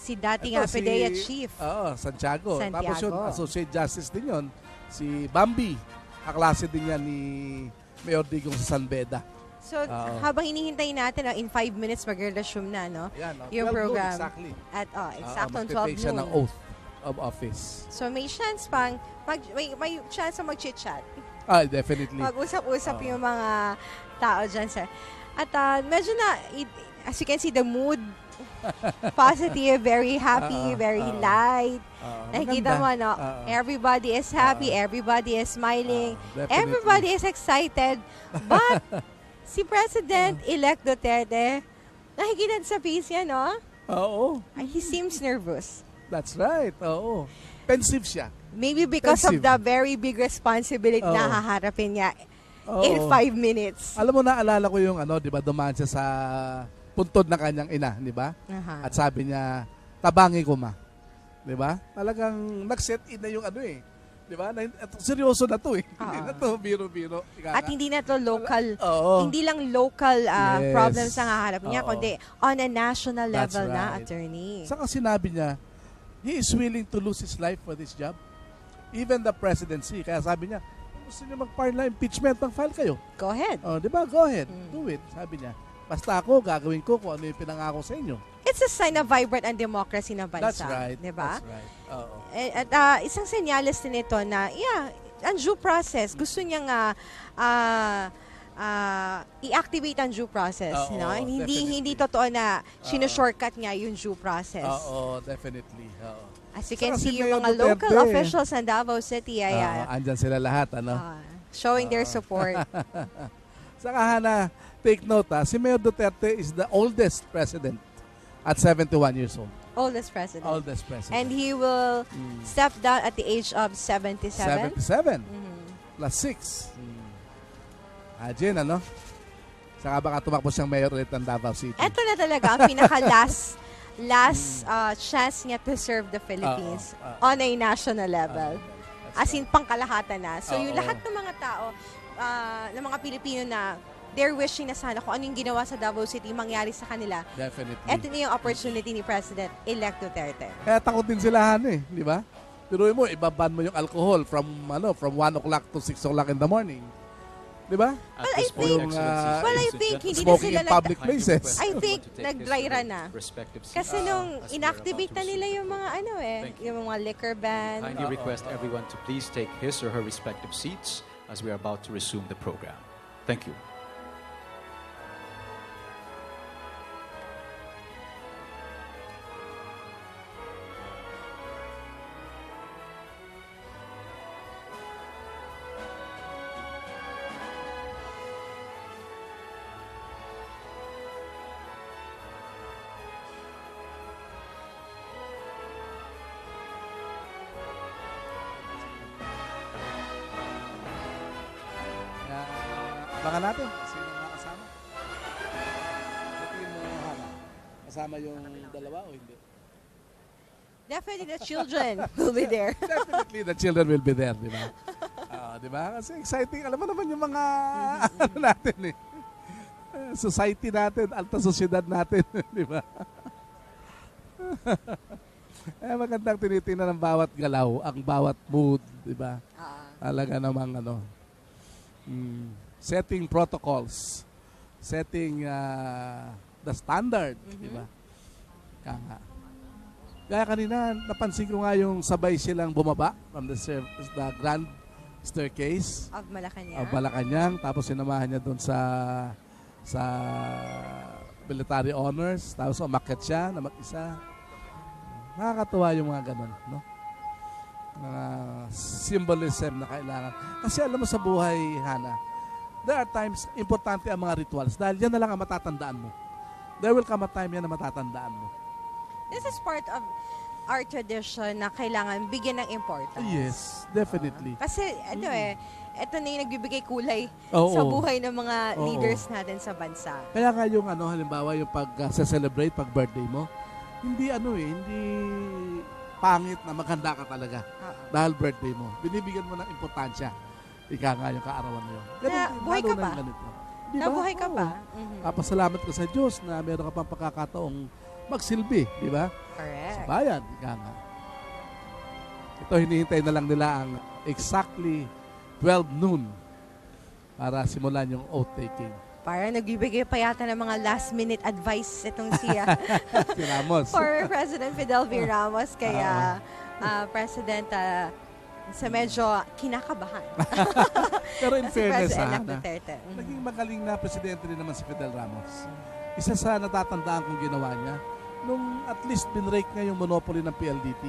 Si dating PDEA Chief. Santiago. Tapos yun, Associate Justice din yun. Si Bambi. Kaklase din yan ni Mayor Digong sa San Beda. So, habang hinihintay natin, in 5 minutes mag-resume na, no? Yan, yung program. Exactly. At, exactong 12 magte-take siya noon. ng oath of office. So, may chance pang, may chance na mag-chit-chat. Definitely. Mag-usap-usap yung mga tao dyan, sir. At medyo na, as you can see, the mood, positive, very happy, very light. Nakikita mo, no? Everybody is happy, everybody is smiling, everybody is excited. But, si President-elect Duterte, nakikita sa face niya, no? Oo. He seems nervous. That's right. Oo. Pensive siya. Maybe because of the very big responsibility na haharapin niya in 5 minutes. Alam mo, naalala ko yung di ba, dumaan siya sa puntod na kanyang ina, di ba? At sabi niya, tabangi ko ma. Di ba? Talagang nag-set in na yung di ba? Seryoso na to eh. Hindi na to biro-biro. At hindi na to local, hindi lang local problems ang haharapin niya, kundi on a national level na, attorney. Saka sinabi niya, he is willing to lose his life for this job. Even the presidency. Kaya sabi niya, kung gusto niyo mag-file na impeachment, mag-file kayo. Go ahead. Di ba? Go ahead. Do it. Sabi niya. Basta ako, gagawin ko kung ano yung pinangako sa inyo. It's a sign of vibrant and democracy ng bansa. That's right. Diba? That's right. Oo. At isang senyales din ito na, ang due process, gusto niyang i-activate ang due process. No? Hindi totoo na shortcut niya yung due process. Oo, definitely. Oo. As you can see, yung mga local officials ng Davao City ay andyan sila lahat, showing their support. Saka Hana, take note, si Mayor Duterte is the oldest president at 71 years old. Oldest president. Oldest president. And he will step down at the age of 77. 77. Plus 6. Imagine, ano? Saka baka tumakbo siyang mayor ulit ng Davao City. Ito na talaga ang pinaka-last chance niya to serve the Philippines on a national level. As in, pangkalahatan na. So, yung lahat ng mga tao, ng mga Pilipino na they're wishing na sana kung anong ginawa sa Davao City mangyari sa kanila. Definitely. Ito na yung opportunity ni President-elect Duterte. Kaya takot din sila, di ba? Turuin mo, ibaban mo yung alcohol from 1 o'clock to 6 o'clock in the morning. Di ba? Well, I think hindi na smoking sila in public places. I think nag-dry run na. Kasi nung inactivate na nila yung mga yung mga liquor ban. Kindly request everyone to please take his or her respective seats as we are about to resume the program. Thank you. Abangan natin. Sino mga kasama? Sabihin mo, Hana, kasama yung dalawa o hindi? Definitely the children will be there. Definitely the children will be there, di ba? Di ba? Kasi exciting. Alam mo naman yung mga ano natin eh. Society natin, alta sosyedad natin, di ba? Magandang tinitingnan ng bawat galaw, ang bawat mood, di ba? Talaga namang setting protocols, setting the standard, di ba? Kaya kanina, napansin ko nga yung sabay silang bumaba from the grand staircase of Malacanang. Tapos sinamahan niya doon sa military honors. Tapos umakyat siya na mag-isa. Nakakatuwa yung mga ganun, no? Symbolism na kailangan. Kasi alam mo sa buhay, Hana, there are times importante ang mga rituals dahil yan na lang ang matatandaan mo. There will come a time yan na matatandaan mo. This is part of our tradition na kailangan bigyan ng importance. Yes, definitely. Kasi ito na yung nagbibigay kulay sa buhay ng mga leaders natin sa bansa. Kaya nga yung halimbawa yung pag-celebrate, pag birthday mo, hindi hindi pangit na maganda ka talaga dahil birthday mo. Binibigyan mo ng importansya. Ika nga yung kaarawan mo yun. Buhay ka pa? Nabuhay ka pa? Papasalamat ka sa Diyos na meron ka pang pagkakataong magsilbi, di ba? Correct. Sa bayan, ika nga. Ito, hinihintay na lang nila ang exactly 12 noon para simulan yung oath-taking. Parang nagbibigay pa yata ng mga last-minute advice itong siya. Si Ramos. For President Fidel V. Ramos. Kaya, President, sa medyo kinakabahan. Pero in fairness, naging magaling na presidente rin naman si Fidel Ramos. Isa sa natatandaan kong ginawa niya, nung at least binrake niya yung monopoly ng PLDT.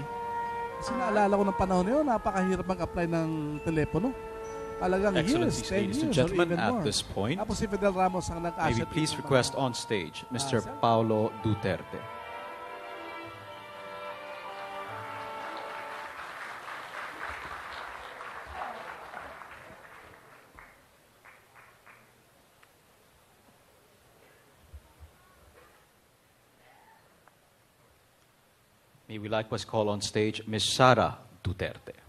Kasi naalala ko ng panahon na yun, napakahirap mag-apply ng telepono. Talagang Excellencies, ladies and gentlemen, at this point, tapos si Fidel Ramos ang may we please request on stage Mr. Paulo Duterte. May we likewise call on stage Ms. Sara Duterte.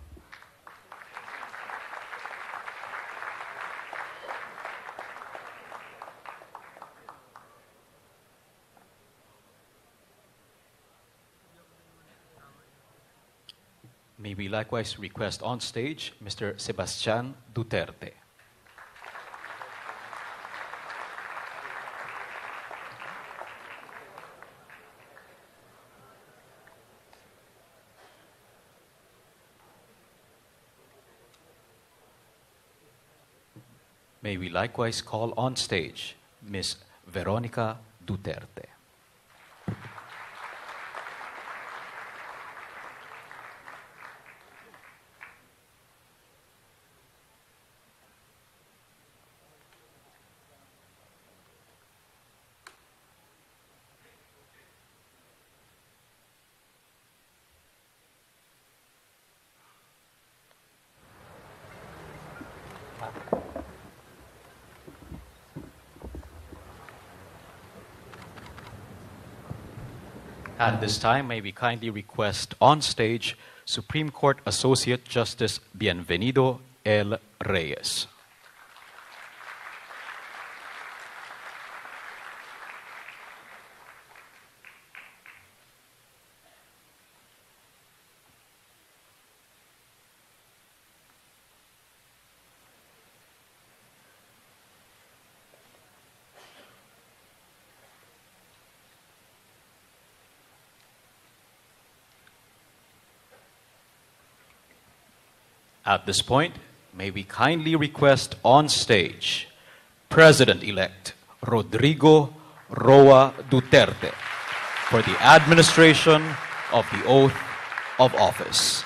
May we likewise request on stage Mr. Sebastian Duterte. May we likewise call on stage Ms. Veronica Duterte. At this time, may we kindly request on stage Supreme Court Associate Justice Bienvenido L. Reyes. At this point, may we kindly request on stage President-elect Rodrigo Roa Duterte for the administration of the oath of office.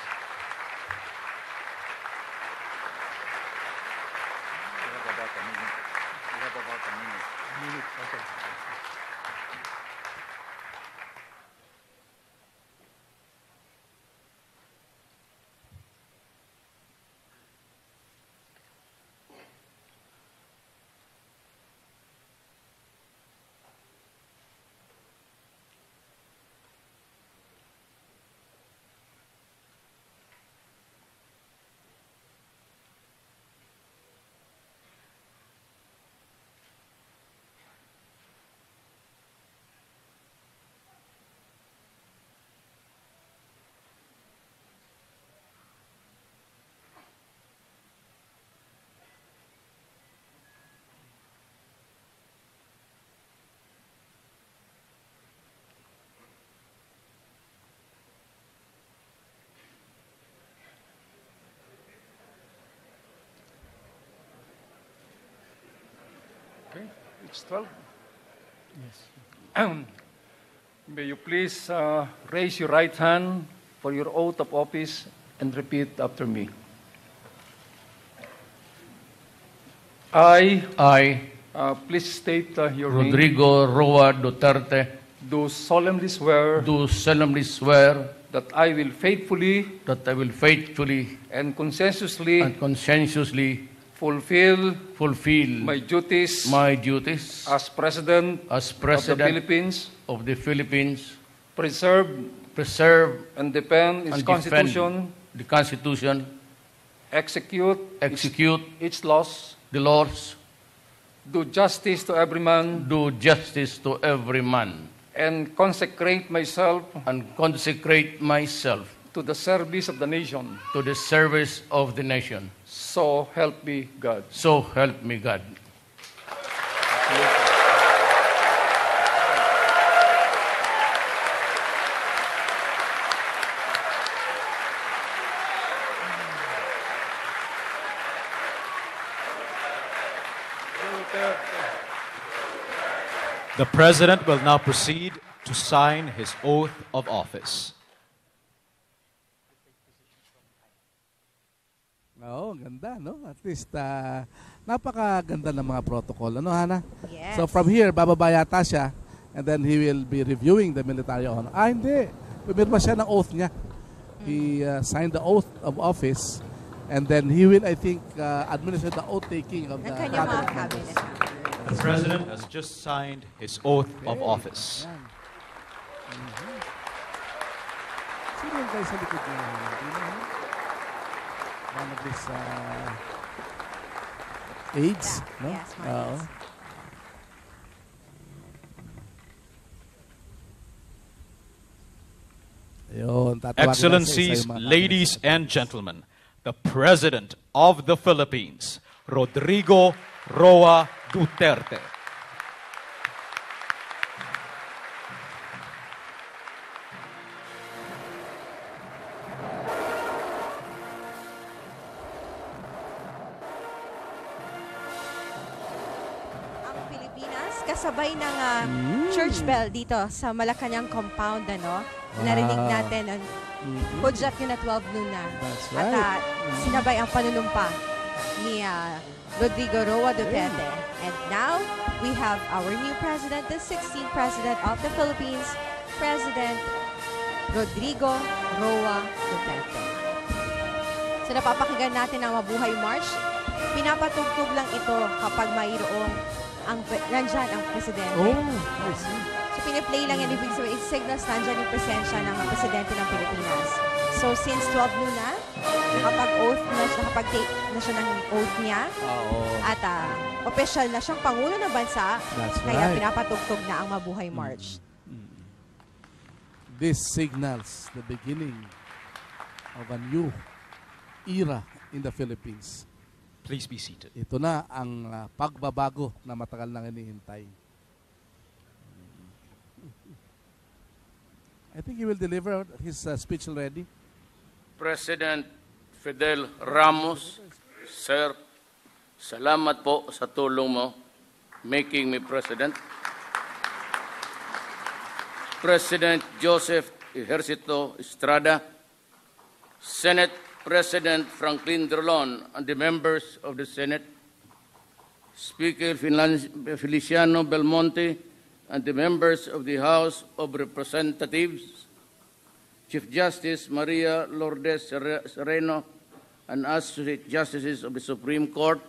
It's 12? Yes. May you please raise your right hand for your oath of office and repeat after me. I, please state your name. Rodrigo Roa Duterte, Do solemnly swear do solemnly swear that I will faithfully that I will faithfully and conscientiously and conscientiously fulfill my duties as President as of the President Philippines, of the Philippines, preserve and defend its and Constitution, defend the Constitution, execute its laws, the laws, do justice to every man, and consecrate myself to the service of the nation. So help me God. So help me God. The President will now proceed to sign his oath of office. Oo, ganda, no? At least, napakaganda ng mga protocol. Ano, Hana? Yes. So from here, bababa yata siya and then he will be reviewing the military honor. Hindi. Pumirma siya ng oath niya. He signed the oath of office and then he will, I think, administer the oath-taking of the cabinet. The President has just signed his oath of office. Sino yung guys sa likod niya? One of these aides, no? Yes, one aides. Ayun, Excellencies, ladies and gentlemen, the President of the Philippines, Rodrigo Roa Duterte. Kasabay ng church bell dito sa Malacanang compound, ano? Narinig natin ang hudyat yun na 12 noon na. That's right. At sinabay ang panunumpa ni Rodrigo Roa Duterte. And now, we have our new president, the 16th president of the Philippines, President Rodrigo Roa Duterte. So napapakinggan natin ang Mabuhay March pinapatugtog lang ito kapag mayroong nandyan ang presidente. I see. So, piniplay lang yan. Ibig sabihin, it signals nandyan yung presensya ng presidente ng Pilipinas. So, since 12 noon na, nakapag-oath na siya, nakapag-take na siya ng oath niya. At official na siyang Pangulo ng bansa. That's Kaya right. pinapatugtog na ang Mabuhay March. This signals the beginning of a new era in the Philippines. Please be seated. Ito na ang pagbabago na matagal nang hinihintay. I think he will deliver his speech already. President Fidel Ramos, Sir, salamat po sa tulong mo making me president. President Joseph Ejercito Estrada, Senate President Franklin Drilon, and the members of the Senate, Speaker Feliciano Belmonte, and the members of the House of Representatives, Chief Justice Maria Lourdes Sereno, and Associate Justices of the Supreme Court,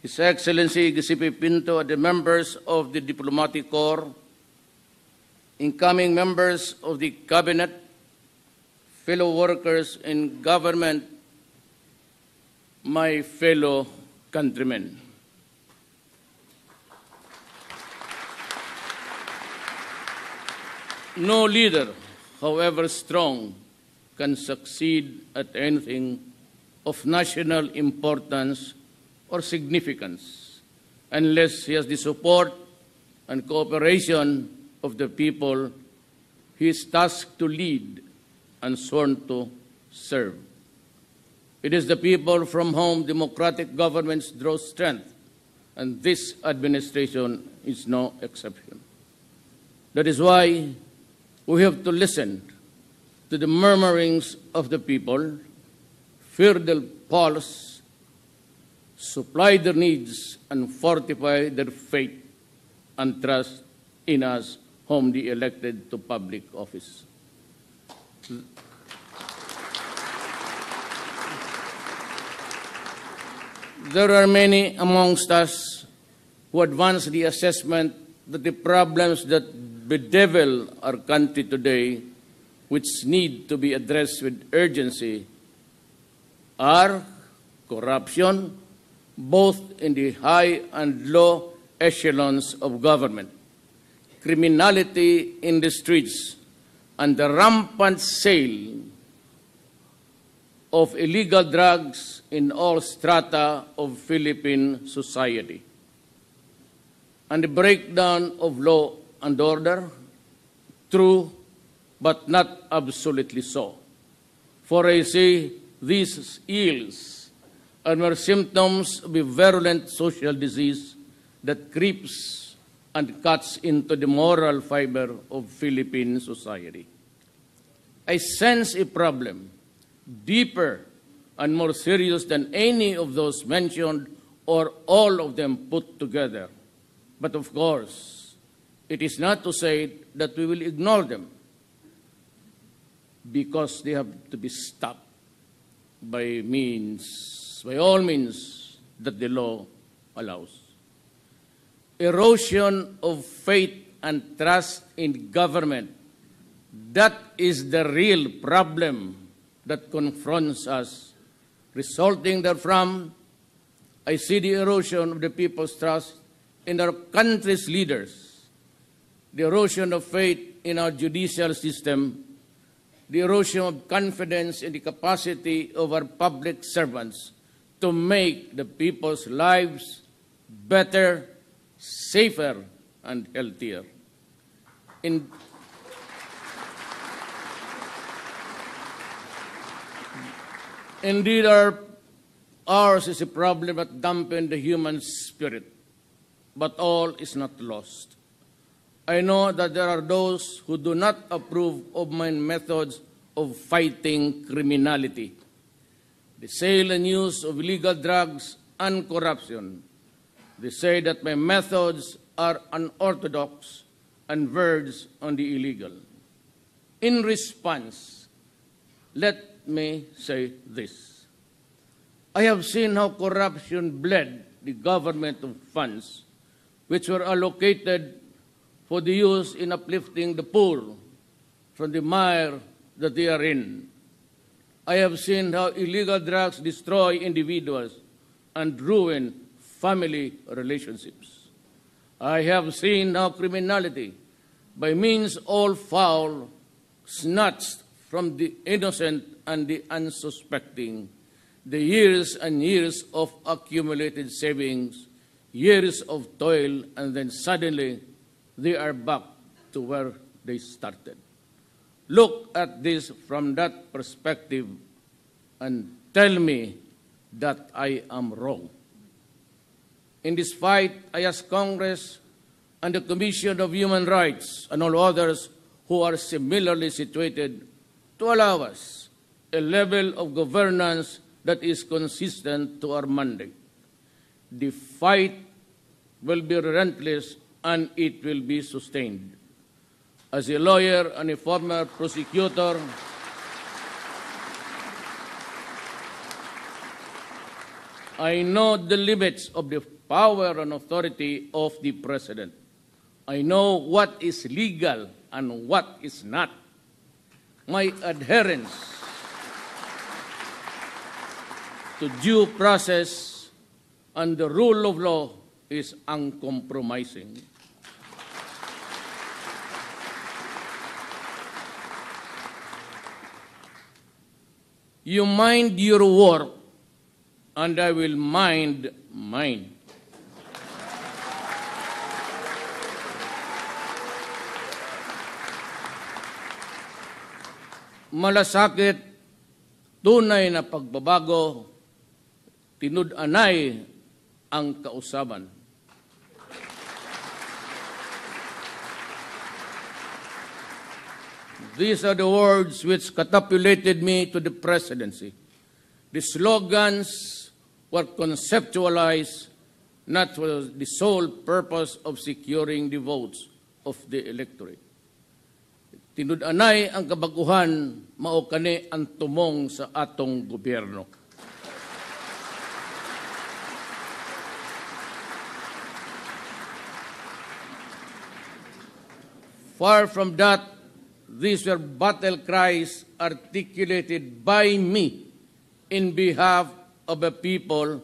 His Excellency Giuseppe Pinto, and the members of the Diplomatic Corps, incoming members of the Cabinet, fellow workers in government, my fellow countrymen. No leader, however strong, can succeed at anything of national importance or significance unless he has the support and cooperation of the people he is tasked to lead and sworn to serve. It is the people from whom democratic governments draw strength, and this administration is no exception. That is why we have to listen to the murmurings of the people, fear their pulse, supply their needs, and fortify their faith and trust in us whom they elected to public office. There are many amongst us who advance the assessment that the problems that bedevil our country today, which need to be addressed with urgency, are corruption, both in the high and low echelons of government, criminality in the streets, and the rampant sale of illegal drugs in all strata of Philippine society, and the breakdown of law and order, true but not absolutely so. For I say these ills are mere symptoms of a virulent social disease that creeps and cuts into the moral fiber of Philippine society. I sense a problem deeper and more serious than any of those mentioned or all of them put together. But of course, it is not to say that we will ignore them, because they have to be stopped by all means that the law allows. Erosion of faith and trust in government, that is the real problem that confronts us. Resulting therefrom, I see the erosion of the people's trust in our country's leaders, the erosion of faith in our judicial system, the erosion of confidence in the capacity of our public servants to make the people's lives better, safer, and healthier. Indeed, ours is a problem that dampens the human spirit, but all is not lost. I know that there are those who do not approve of my methods of fighting criminality, the sale and use of illegal drugs and corruption. They say that my methods are unorthodox and verge on the illegal. In response, let me say this. I have seen how corruption bled the government of funds which were allocated for the use in uplifting the poor from the mire that they are in. I have seen how illegal drugs destroy individuals and ruin family relationships. I have seen how criminality, by means all foul, snatched from the innocent and the unsuspecting the years and years of accumulated savings, years of toil, and then suddenly they are back to where they started. Look at this from that perspective and tell me that I am wrong. In this fight, I ask Congress and the Commission of Human Rights and all others who are similarly situated to allow us a level of governance that is consistent to our mandate. The fight will be relentless and it will be sustained. As a lawyer and a former prosecutor, I know the limits of the power and authority of the President. I know what is legal and what is not. My adherence to due process and the rule of law is uncompromising. You mind your work, and I will mind mine. Malasakit, tunay na pagbabago, tinud-anay ang kausaban. These are the words which catapulted me to the presidency. The slogans were conceptualized not for the sole purpose of securing the votes of the electorate. Tinud-anay ang kabaguhan, mao kani ang tumong sa atong gobyerno. Far from that, these were battle cries articulated by me in behalf of a people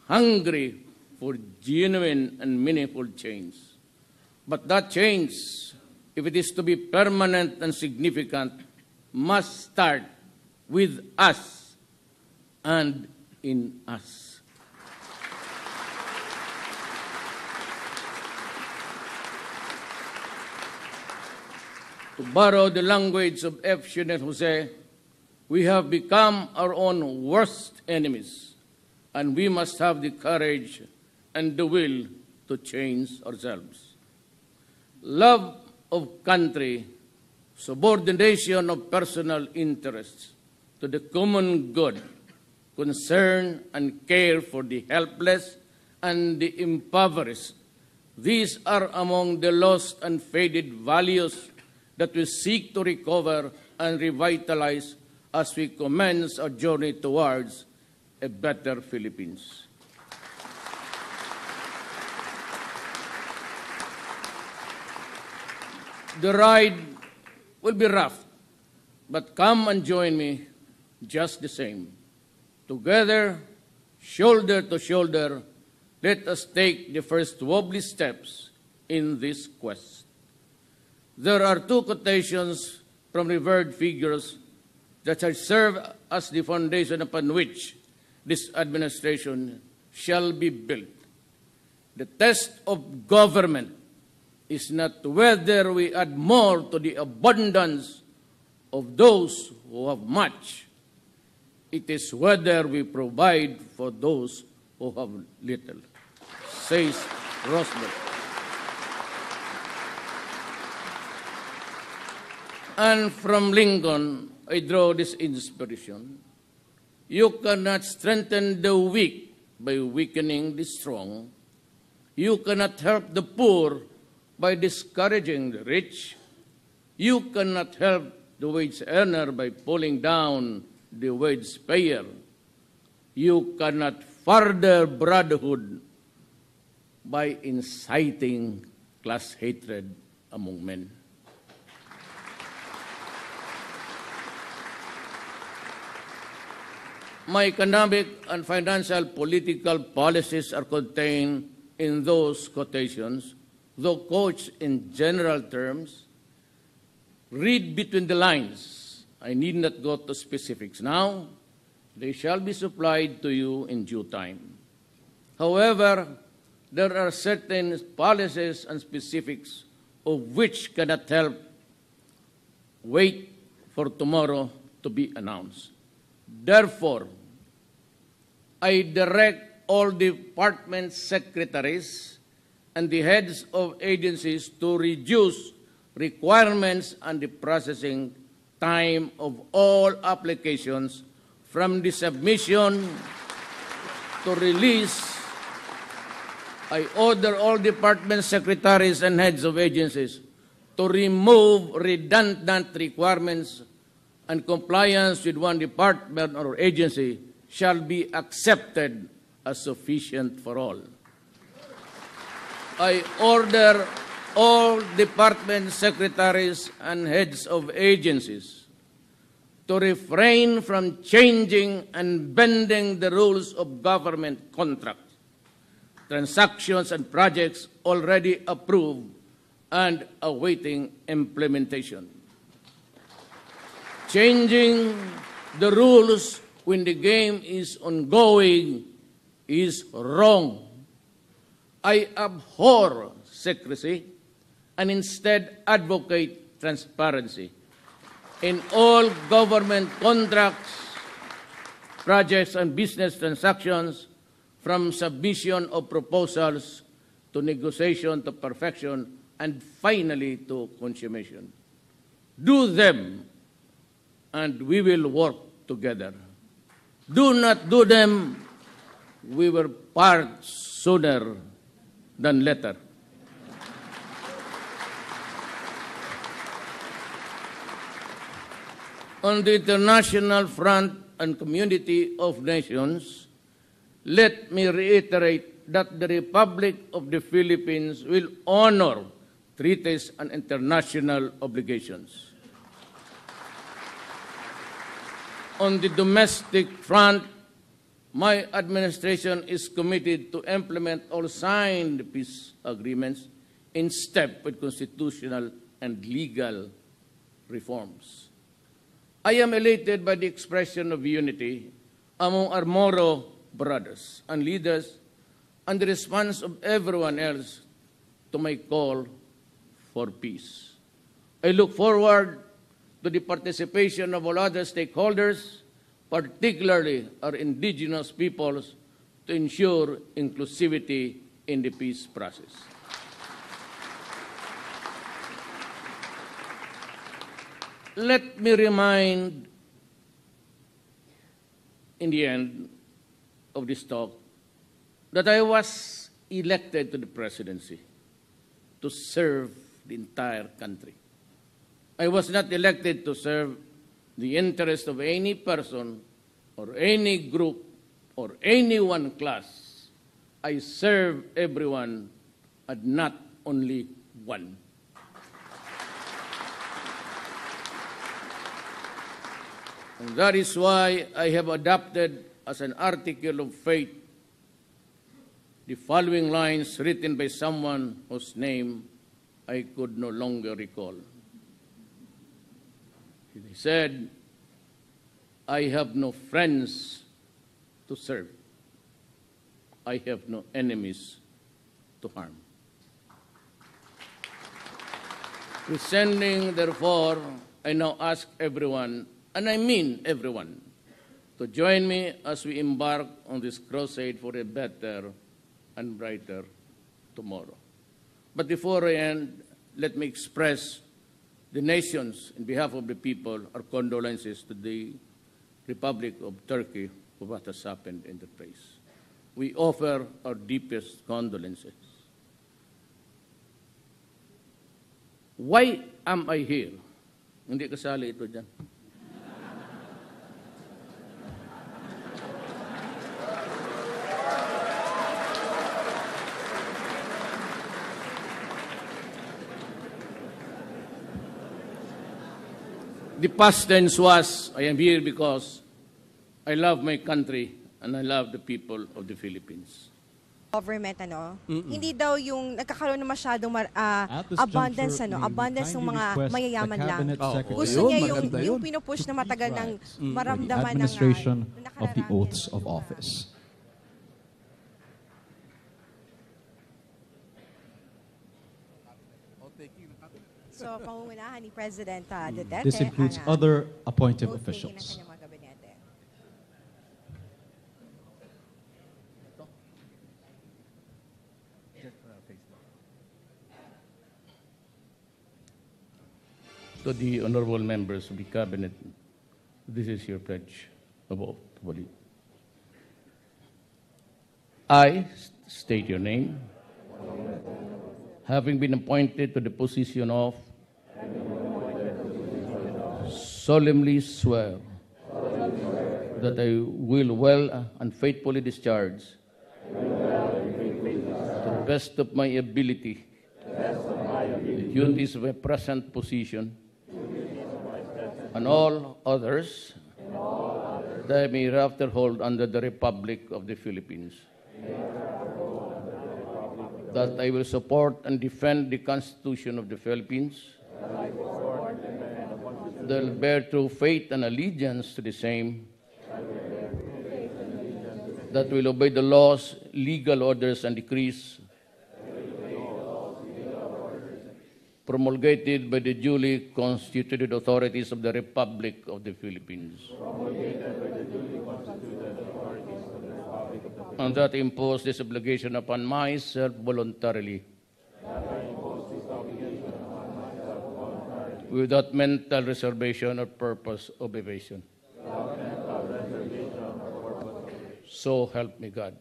hungry for genuine and meaningful change. But that change, if it is to be permanent and significant, must start with us and in us. To borrow the language of F. Chenel Jose, we have become our own worst enemies, and we must have the courage and the will to change ourselves. Love of country, subordination of personal interests to the common good, concern and care for the helpless and the impoverished. These are among the lost and faded values that we seek to recover and revitalize as we commence our journey towards a better Philippines. The ride will be rough, but come and join me just the same. Together, shoulder to shoulder, let us take the first wobbly steps in this quest. There are two quotations from revered figures that shall serve as the foundation upon which this administration shall be built. The test of government is not whether we add more to the abundance of those who have much. It is whether we provide for those who have little, says Roosevelt. And from Lincoln, I draw this inspiration. You cannot strengthen the weak by weakening the strong. You cannot help the poor by discouraging the rich. You cannot help the wage earner by pulling down the wage payer. you cannot further brotherhood by inciting class hatred among men. My economic and financial political policies are contained in those quotations, though couched in general terms. Read between the lines. I need not go to specifics now. They shall be supplied to you in due time. However, there are certain policies and specifics of which cannot help wait for tomorrow to be announced. Therefore, I direct all department secretaries and the heads of agencies to reduce requirements and the processing time of all applications from the submission to release. I order all department secretaries and heads of agencies to remove redundant requirements, and compliance with one department or agency shall be accepted as sufficient for all. I order all department secretaries and heads of agencies to refrain from changing and bending the rules of government contracts, transactions, and projects already approved and awaiting implementation. Changing the rules when the game is ongoing is wrong. I abhor secrecy and instead advocate transparency in all government contracts, projects, and business transactions, from submission of proposals to negotiation to perfection and finally to consummation. Do them, and we will work together. Do not do them, we will part sooner than later. On the international front and community of nations, let me reiterate that the Republic of the Philippines will honor treaties and international obligations. On the domestic front, my administration is committed to implement all signed peace agreements in step with constitutional and legal reforms. I am elated by the expression of unity among our Moro brothers and leaders and the response of everyone else to my call for peace. I look forward to the participation of all other stakeholders, particularly our indigenous peoples, to ensure inclusivity in the peace process. Let me remind, in the end of this talk, that I was elected to the presidency to serve the entire country. I was not elected to serve the interest of any person or any group or any one class. I serve everyone and not only one. And that is why I have adopted as an article of faith the following lines written by someone whose name I could no longer recall. He said, I have no friends to serve. I have no enemies to harm. Descending, therefore, I now ask everyone, and I mean everyone, to join me as we embark on this crusade for a better and brighter tomorrow. But before I end, let me express the nations, in behalf of the people, our condolences to the Republic of Turkey for what has happened in the place. We offer our deepest condolences. Why am I here? Hindi kasali ito dyan. The past tense was, I am here because I love my country and I love the people of the Philippines. Government, hindi daw yung nagkakaroon na masyadong abundance, abundance ng mga mayayaman lang. Gusto niya yung pinupush na matagal ng maramdaman ng administration of the oaths of office. So, pangungunahan ni President Duterte. This includes other appointive officials. To the honorable members of the cabinet, this is your pledge of oath. I state your name, having been appointed to the position of, solemnly swear that I will well and faithfully discharge, to the best of my ability, the duties of my present position, and all others that I may hereafter hold under the Republic of the Philippines. That I will support and defend the Constitution of the Philippines. That I will bear true faith and allegiance to the same. That will obey the laws, legal orders, and decrees promulgated by the duly constituted authorities of the Republic of the Philippines. And that impose this obligation upon myself voluntarily. Without mental reservation or purpose of evasion. So help me God.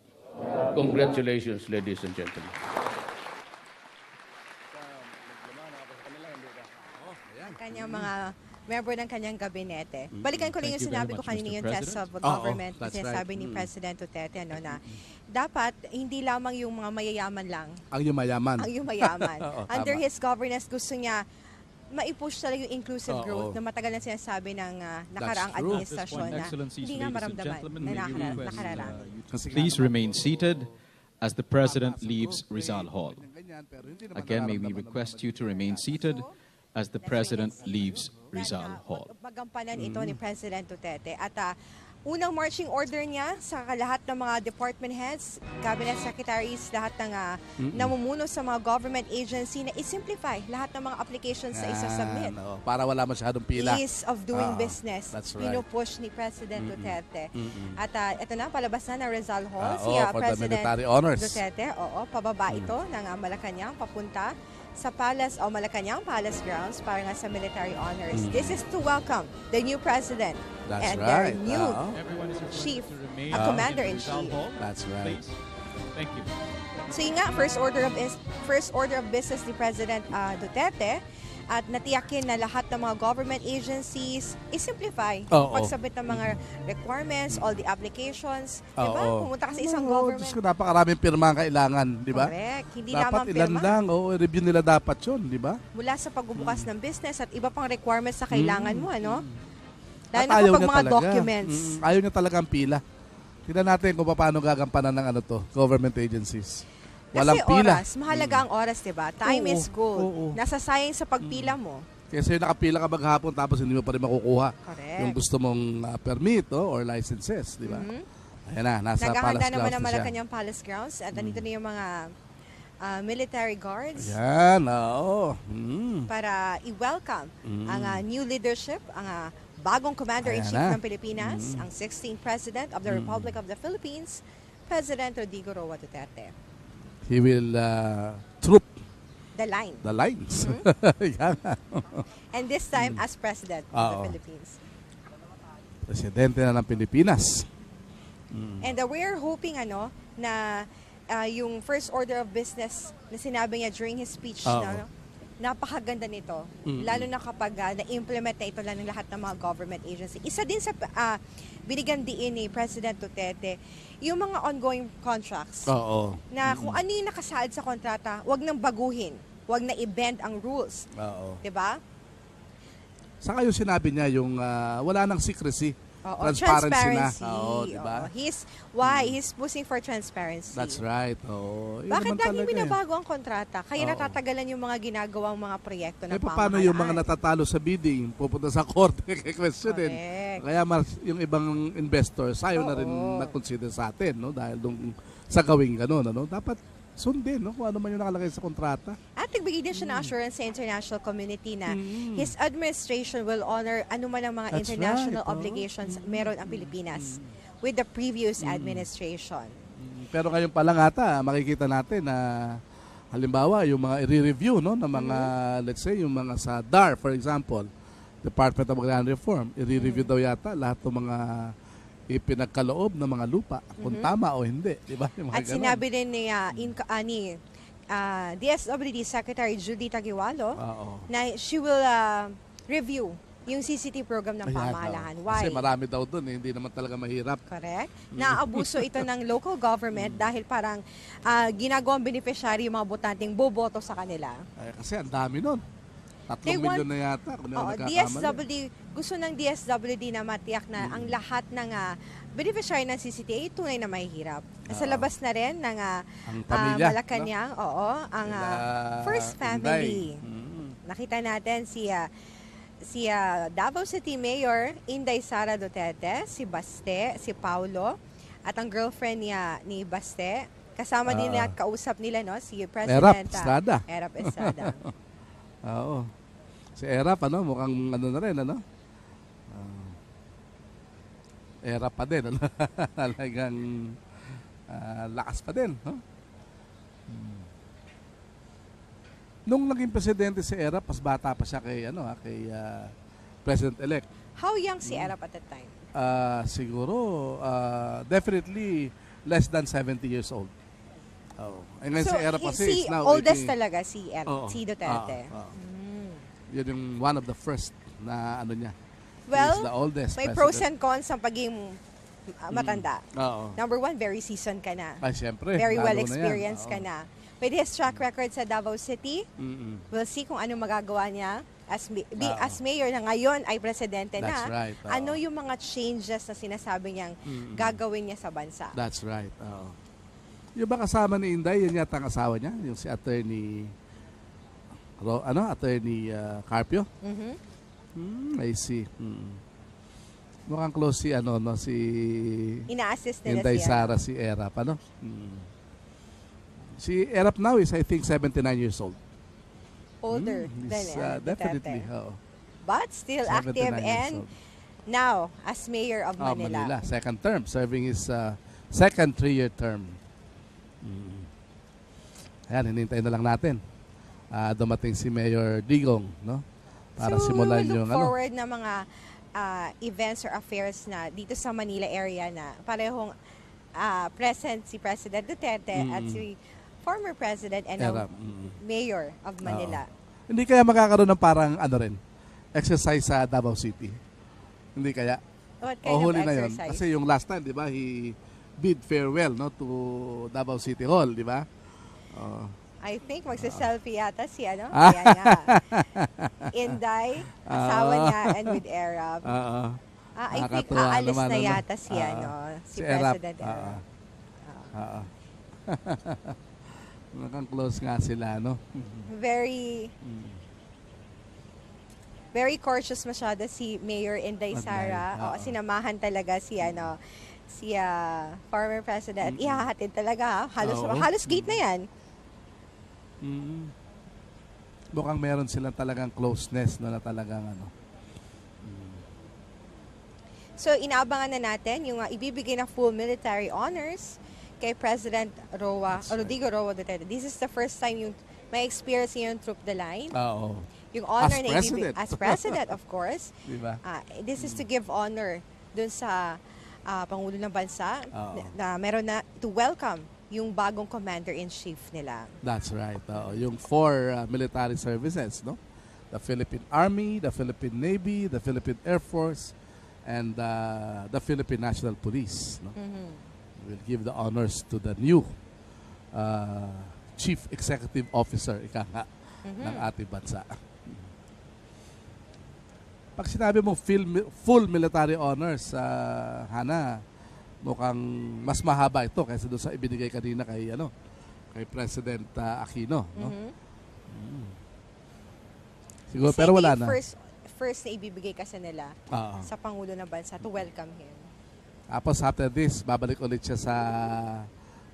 Congratulations, ladies and gentlemen. Kanyang mga member ng kanyang gabinete. Balikan ko lang yung sinabi ko kanina yung test of government. Sinasabi ni President Duterte na dapat hindi lamang yung mga mayayaman lang. Ang yumayaman. Ang yumayaman. Under his governance, gusto niya maipush talaga yung inclusive growth na matagal na sinasabi ng nakaraang administrasyon na hindi nga maramdaman na nakararami. Please remain seated as the President leaves Rizal Hall. Again, may we request you to remain seated as the President leaves Rizal Hall. Magampanan ito ni President Duterte. At unang marching order niya sa lahat ng mga department heads, cabinet secretaries, lahat ng namumuno sa mga government agency na i-simplify lahat ng mga applications na isa-submit. Para wala masyadong pila. Ease of doing business. That's right. Pinupush ni President Duterte. At ito na, palabas na ng Rizal Hall. Si for the President military honors. Duterte, pababa ito ng Malacanang, papunta sa Palace o Malacanang Palace grounds para nga sa military honors. This is to welcome the new president and their new chief, commander-in-chief. That's right. Thank you. So yun nga, first order of business ni President Duterte at natiyakin na lahat ng mga government agencies i-simplify pag-submit ng mga requirements, all the applications. Diba? Pumunta ka sa isang government. Diyos ko, napakaraming pirma ang kailangan, di ba? Correct. Hindi dapat lamang ilan pirma. lang, review nila dapat yun, di ba? Mula sa pagbubukas ng business at iba pang requirements na kailangan mo, ano? Lalo At na ayaw kapag niya mga talaga. documents. Ayaw niya talaga ang pila. Tignan natin kung paano gagampanan ng government agencies. Walang Kasi pila. oras, mahalaga ang oras, diba? Time is gold. Nasasayang sa pagpila mo. Kasi nakapila ka maghapon tapos hindi mo pa rin makukuha Correct. yung gusto mong permit or licenses, di ba? Ayan na, nasa Palace Naghahanda Grounds naman ang na siya. Malacanang Palace Grounds at nandito na yung mga military guards Yan, para i-welcome ang new leadership, ang bagong Commander-in-Chief ng Pilipinas, ang 16th President of the Republic of the Philippines, President Rodrigo Roa Duterte. He will troop The line. the lines. Yan. And this time as President of the Philippines. Presidente na ng Pilipinas. And we're hoping na yung first order of business na sinabi niya during his speech, napakaganda nito. Lalo na kapag na-implement na ito lang ng lahat ng mga government agency. Isa din sa binigyan diin ni President Duterte, yung mga ongoing contracts. Na kung ano yung nakasaad sa kontrata, wag nang baguhin. Wag na i-bend ang rules. Diba? Saka yung sinabi niya, yung wala nang secrecy. Oo, Transparency na. Oo, di ba? He's pushing for transparency. That's right. Oo. Yun Bakit naman lagi talaga binabago ang kontrata? Kaya Oo. natatagalan yung mga ginagawang mga proyekto ng paano yung mga natatalo sa bidding, pupunta sa korte, question din. Kaya yung ibang investors, ayaw na rin na-consider sa atin, no? Dahil sa gawing gano'n, ano? Dapat sundin, no? Kung ano man yung nakalagay sa kontrata. At nagbigay din siya ng assurance sa international community na his administration will honor anuman ang mga That's international right, obligations meron ang Pilipinas with the previous administration. Pero ngayon pa lang ata, makikita natin na halimbawa yung mga i-review, no, ng mga let's say yung mga sa DAR, for example, Department of Agrarian Reform, i-review daw yata lahat ng mga ipinagkaloob ng mga lupa kung tama o hindi, di ba? Yung mga At ganon. sinabi din ni DSWD Secretary Judy Tagiwalo na she will review yung CCT program ng pamahalaan. Why? Kasi marami daw doon, hindi naman talaga mahirap. Correct. Naabuso ito ng local government dahil parang ginagawang beneficiary yung mga botanteng boboto sa kanila. Kasi ang dami nun. 3 milyon na yata. Kung DSWD, gusto ng DSWD na matiyak na ang lahat ng beneficiary ng CCTA ay tunay na mahihirap. Sa labas na rin ng Malacanang, ang First Family. Nakita natin si Davao City Mayor Inday Sara Duterte, si Baste, si Paulo, at ang girlfriend ni Baste. Kasama din at kausap nila, no, si President Erap Estrada. Oo. Si Erap, mukhang na rin, Erap pa din, Talagang lakas pa din, Nung naging presidente si Erap, mas bata pa siya kay President-elect. How young si Erap at that time? Siguro, definitely less than 70 years old. And then So, si Erap kasi is now oldest 80. talaga si Duterte. Yun yung one of the first na niya. Well, He is the oldest may president. pros and cons ang pagiging matanda. Oo. Number 1, very seasoned ka na. Ay, siyempre. Very lalo well na yan. experienced ka na. With his track record sa Davao City, we'll see kung ano magagawa niya as mayor na ngayon ay presidente na. That's right. Ano yung mga changes na sinasabi niyang gagawin niya sa bansa. That's right. Yung ba kasama ni Inday, yun yata ang asawa niya, yung si Attorney Attorney Carpio. I see. Mukhang close si si ina-assist nila Inday siya. Sara, si Erap, Si Erap now is, I think, 79 years old. Older than definitely. But still 79 active years and old. now as mayor of Manila. Second term, serving his second 3-year term. Ayan, hinintay na lang natin. Dumating si Mayor Digong, no? Para simulan we yung look forward na mga events or affairs na dito sa Manila area na parehong present si President Duterte at si former President and now Mayor of Manila. Hindi kaya magkakaroon ng parang exercise sa Davao City? Hindi kaya? What kind of huli na yun. exercise? Kasi yung last time, di ba, he bid farewell to Davao City Hall, di ba? I think magsa-selfie yata si Ayan nga. Inday, asawa niya, and with Erap. I think aalis na yata si President Erap. Nakang close nga sila, no? Very cautious masyado si Mayor Inday Sara. Sinamahan talaga si former President. Ihahatid talaga. Halos gate na yan. Mukhang meron silang talagang closeness na talagang So inaabangan na natin yung ibibigay na full military honors kay President Rodrigo Roa Duterte. This is the first time yung may experience yung Troop the Line. Yung honor as na president. As president, of course. Diba? This is to give honor dun sa Pangulo ng Bansa na meron na to welcome yung bagong commander-in-chief nila. That's right. Yung 4 military services, no? The Philippine Army, the Philippine Navy, the Philippine Air Force, and the Philippine National Police. No? We'll give the honors to the new Chief Executive Officer ng ating bansa. Pag sinabi mo full military honors, Hana, mukhang mas mahaba ito kaysa doon sa ibinigay kanina kay President Aquino, no? Siguro, Kasi pero wala ito na. yung first na ibibigay kasi nila sa Pangulo ng Bansa to welcome him. Tapos after this, babalik ulit siya sa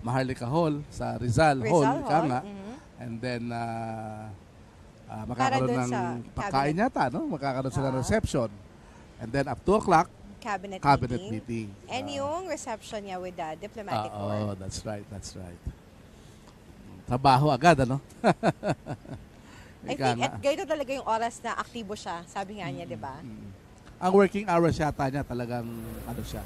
Maharlika Hall, sa Rizal Hall, ika nga. And then, makakaroon dun ng sa pagkain yata, no? Makakaroon sila ng reception. And then, up 2 o'clock, Cabinet meeting. And yung reception niya with the diplomatic corps. Oh, that's right. Trabaho agad, ano? I think at ganito talaga yung oras na aktibo siya. Sabi nga niya, di ba? Ang working hours yata niya talagang, siya.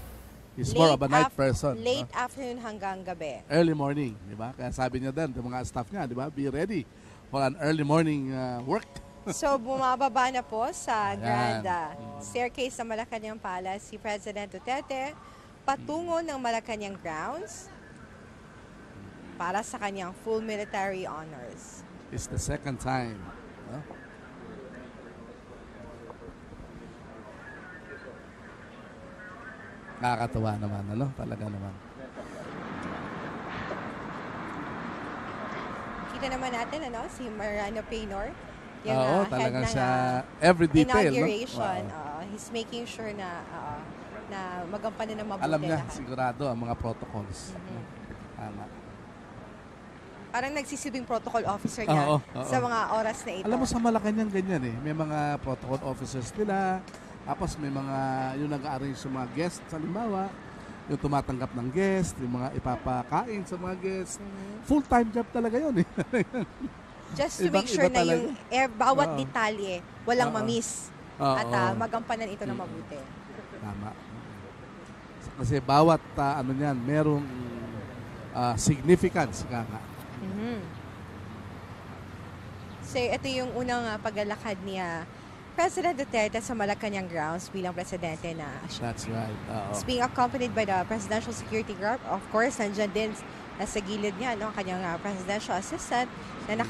He's more of a night person. Late afternoon hanggang gabi. Early morning, di ba? Kaya sabi niya din, yung mga staff niya, di ba? Be ready for an early morning work. So, bumababa na po sa grand staircase ng Malacanang Palace si President Duterte patungo ng Malacanang grounds para sa kanyang full military honors. It's the second time. No? Nakakatawa naman, Talaga naman. Kita naman natin, si Mariano Paynor. Yung talagang head siya, every detail, inauguration. He's making sure na magampanan ng mabuti. Alam niya, lahat. sigurado, ang mga protocols. Tama. Parang nagsisilbing protocol officer niya sa mga oras na ito. Alam mo, sa Malacanang ganyan May mga protocol officers nila. Tapos may mga, yung nag-arrange sa mga guests, halimbawa, yung tumatanggap ng guest, yung mga ipapakain sa mga guests. Full-time job talaga yun Just to make sure na yung bawat detalye, walang mamiss. At magampanan ito ng mabuti. Tama. Kasi bawat, merong significance nga. So ito yung unang paglalakad niya President Duterte sa Malacanang grounds bilang presidente na siya. That's right. It's being accompanied by the Presidential Security Guard. Of course, nandiyan din nasa gilid niya ang kanyang presidential assistant na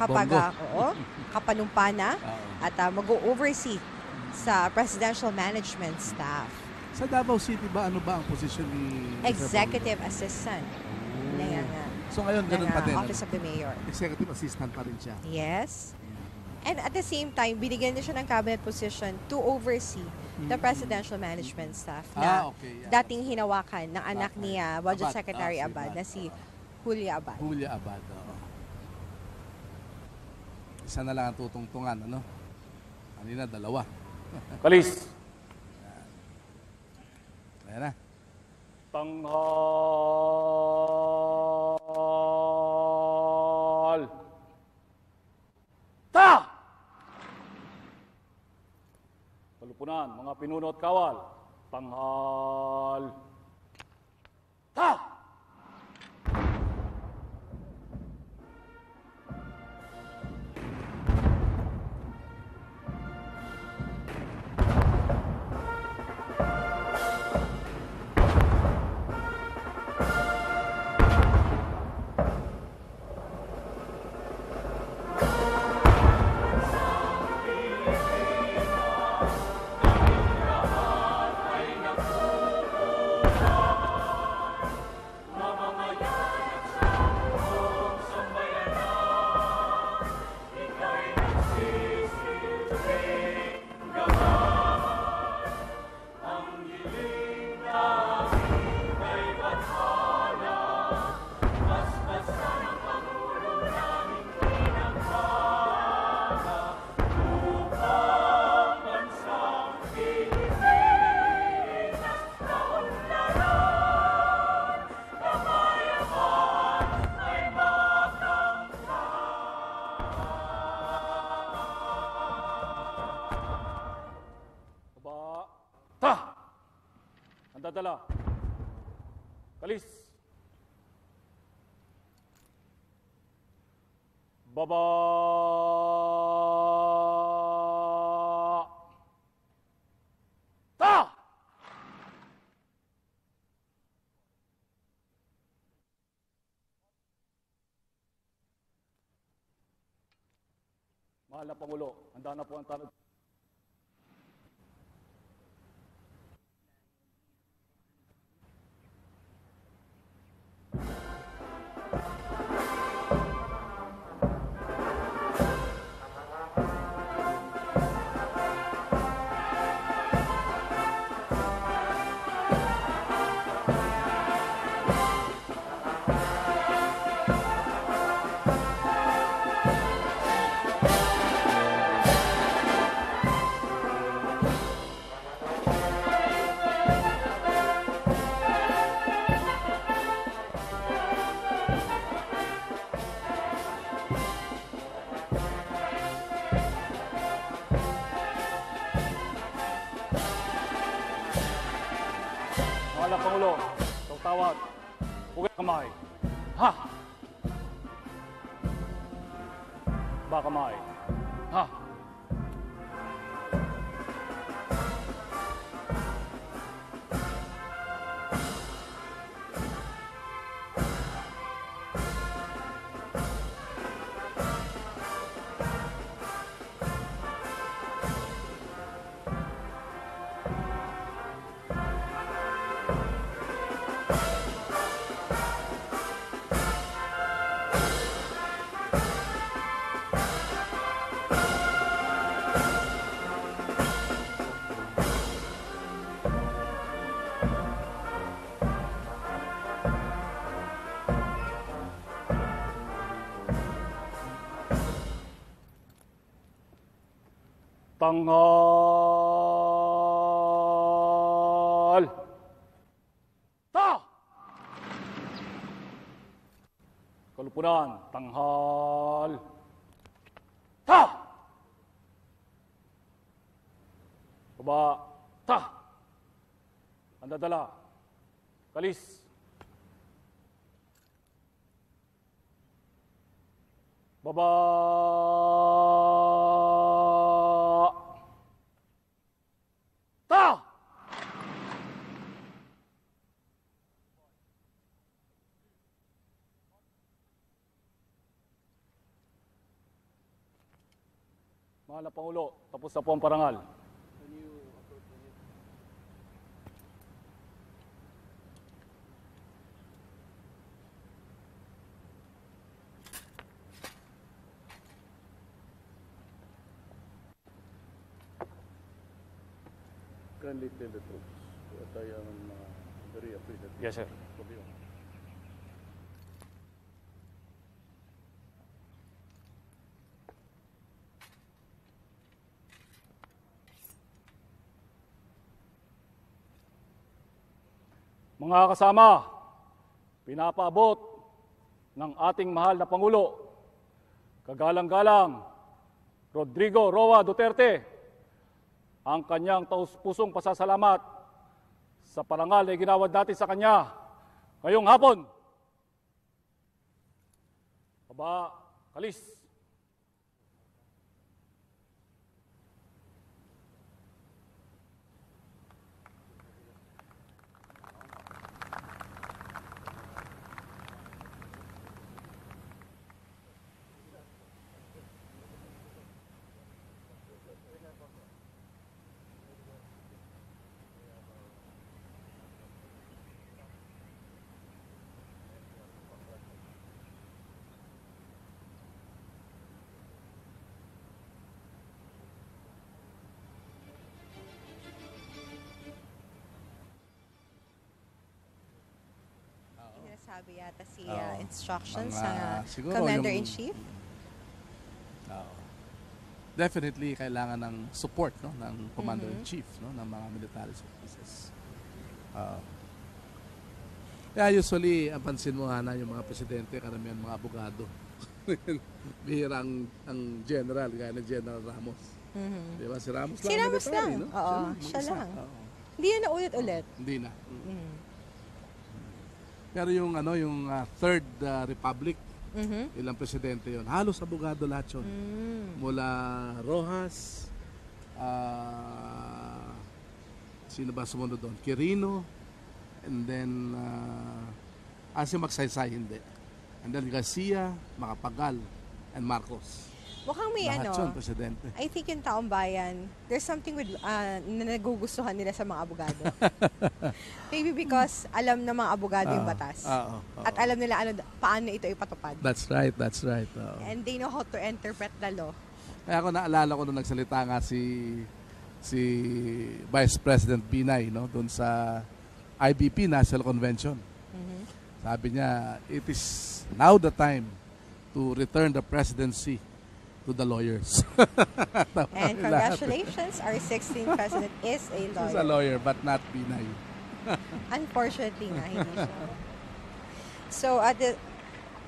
kapanumpa na at mag-oversee sa presidential management staff. Sa Davao City ba, ano ba ang posisyon ni Executive Assistant. So ngayon, ganun pa din. Office of the Mayor. Executive Assistant pa rin siya. Yes. And at the same time, binigyan niya siya ng cabinet position to oversee the presidential management staff na dating hinawakan ng anak ni Budget Secretary Abad na si Julia Abad. Julia Abad, Isa na lang ang tutungtungan, Kanina, 2. Kalis. Ayan na. Tanghal. Kalupunan, mga pinuno at kawal. Tanghal. Dadala. Kalis. Baba. Mahal na Pangulo, handa na po ang tanong. Pangulo, ikaw tawag. Huwag kamay. Ha! Ba kamay. Ha! Tanghal! Ta! Kalupunan, tanghal! Ta! Baba, ta! Andadala, kalis. Baba! Ta! Mahal na Pangulo, tapos na po ang parangal. Kindly tell the troops that I am very appreciative. Yes, sir. Of you. Mga kasama, pinapaabot ng ating mahal na Pangulo, kagalang-galang Rodrigo Roa Duterte, ang kanyang taus-pusong pasasalamat sa parangal na ginawad natin sa kanya ngayong hapon. Baba, kalis. Sabi yata si instructions Mga- sa siguro Commander-in-Chief. Definitely kailangan ng support, no, ng Commander-in-Chief, no, ng mga military services. Kaya usually, ang pansin mo, Hana, yung mga presidente, karamihan mga abogado. Bihira ang general, gaya ng General Ramos. Di ba? Si Ramos lang. Si Ramos military, lang. no? Oo, siya mag-isa. lang. Oo. Hindi yan na ulit-ulit. Hindi na. Pero yung yung Third Republic, ilang presidente yon, halos abogado lahat yun. Mula Rojas, sino ba sumunod doon? Quirino, and then si Magsaysay, hindi. And then Garcia, Macapagal, and Marcos. Mukhang may Lahat yun, presidente. I think yung taong bayan, there's something with na nagugustuhan nila sa mga abogado. Maybe because alam ng mga abogado yung batas. At alam nila paano ito ipatupad. That's right, that's right. And they know how to interpret the law. Kaya ako naalala ko nung nagsalita nga si Vice President Binay, no, doon sa IBP National Convention. Sabi niya, it is now the time to return the presidency to the lawyers. And congratulations, our 16th president is a lawyer. He's a lawyer, but not Binay. Unfortunately nga, hindi siya. So,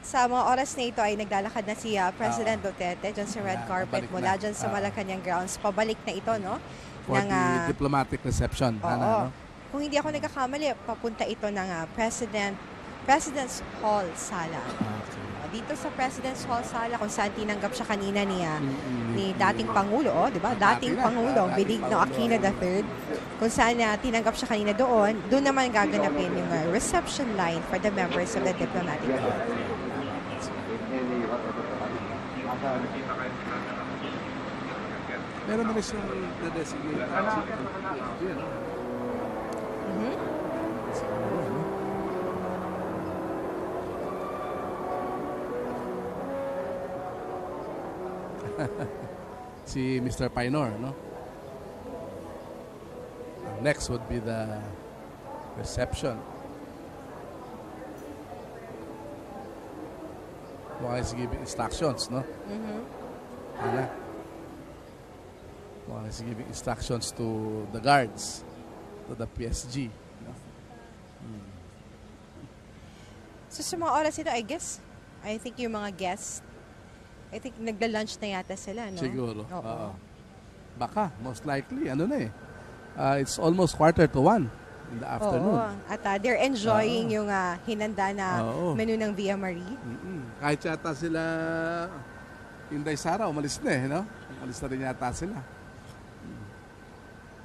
sa mga oras na ito ay naglalakad na si President Duterte dyan sa red carpet mula dyan sa Malacanang grounds. Pabalik na ito, no? For the diplomatic reception. Oo. kung hindi ako nagkakamali, papunta ito ng President's Hall Sala. Dito sa President's Hall Sala, kung saan tinanggap siya kanina ni dating Pangulo, di ba? Dating Pangulo, Benigno Aquino III, kung saan tinanggap siya kanina doon naman gaganapin yung reception line for the members of the diplomatic corps. Meron naman siyang designate. Si Mr. Painor, no? Next would be the reception. Mukhang is giving instructions, no? Mukhang is giving instructions to the guards, to the PSG. No? So sa mga oras ito, I think yung mga guests, I think nagla-lunch na yata sila, no? Siguro. Baka, most likely. It's almost 1:45 in the afternoon. At they're enjoying yung hinanda na menu ng Via Marie. Kahit yata sila, Inday Sara, umalis na no? Umalis na rin yata sila.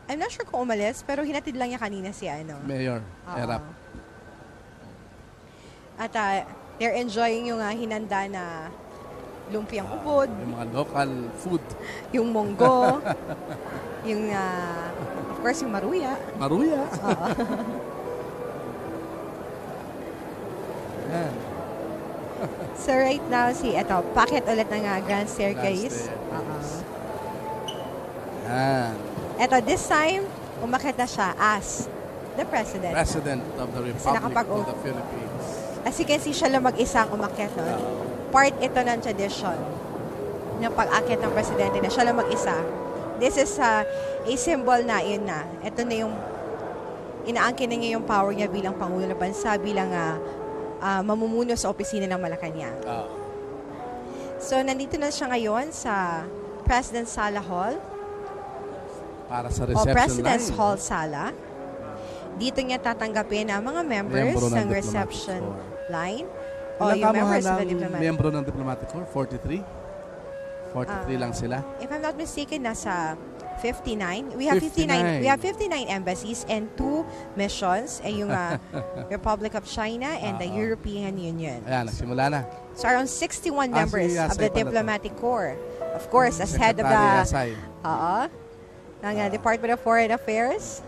I'm not sure kung umalis, pero hinatid lang niya kanina si Mayor Erap. At they're enjoying yung hinanda na lumpiang ubod. Yung mga local food. Yung monggo. Yung, of course, yung maruya. Maruya? Yan. So right now, packet ulit ng Grand Staircase. Yan. This time, umakyat na siya as the President. President of the Republic of the Philippines. As you can see, siya lang mag-isang umakyat nun. Part ito ng tradition ng pag-akyat ng Presidente na siya lang mag-isa. This is a symbol na yun na. Ito na yung inaangkin na niya yung power niya bilang Pangulo ng Bansa, bilang mamumuno sa opisina ng Malacanang. So, nandito na siya ngayon sa President's Sala Hall. Para sa reception President's line. Hall Sala. Dito niya tatanggapin ang mga members ng reception line. Yung members of the diplomatic. Miyembro ng Diplomatic Corps? 43? 43 lang sila? If I'm not mistaken, nasa 59. We have 59. We have 59 embassies and 2 missions, yung Republic of China and the European Union. Ayan, nagsimula na. So around 61 members of the Diplomatic Corps. Of course, as head of the ng Department of Foreign Affairs.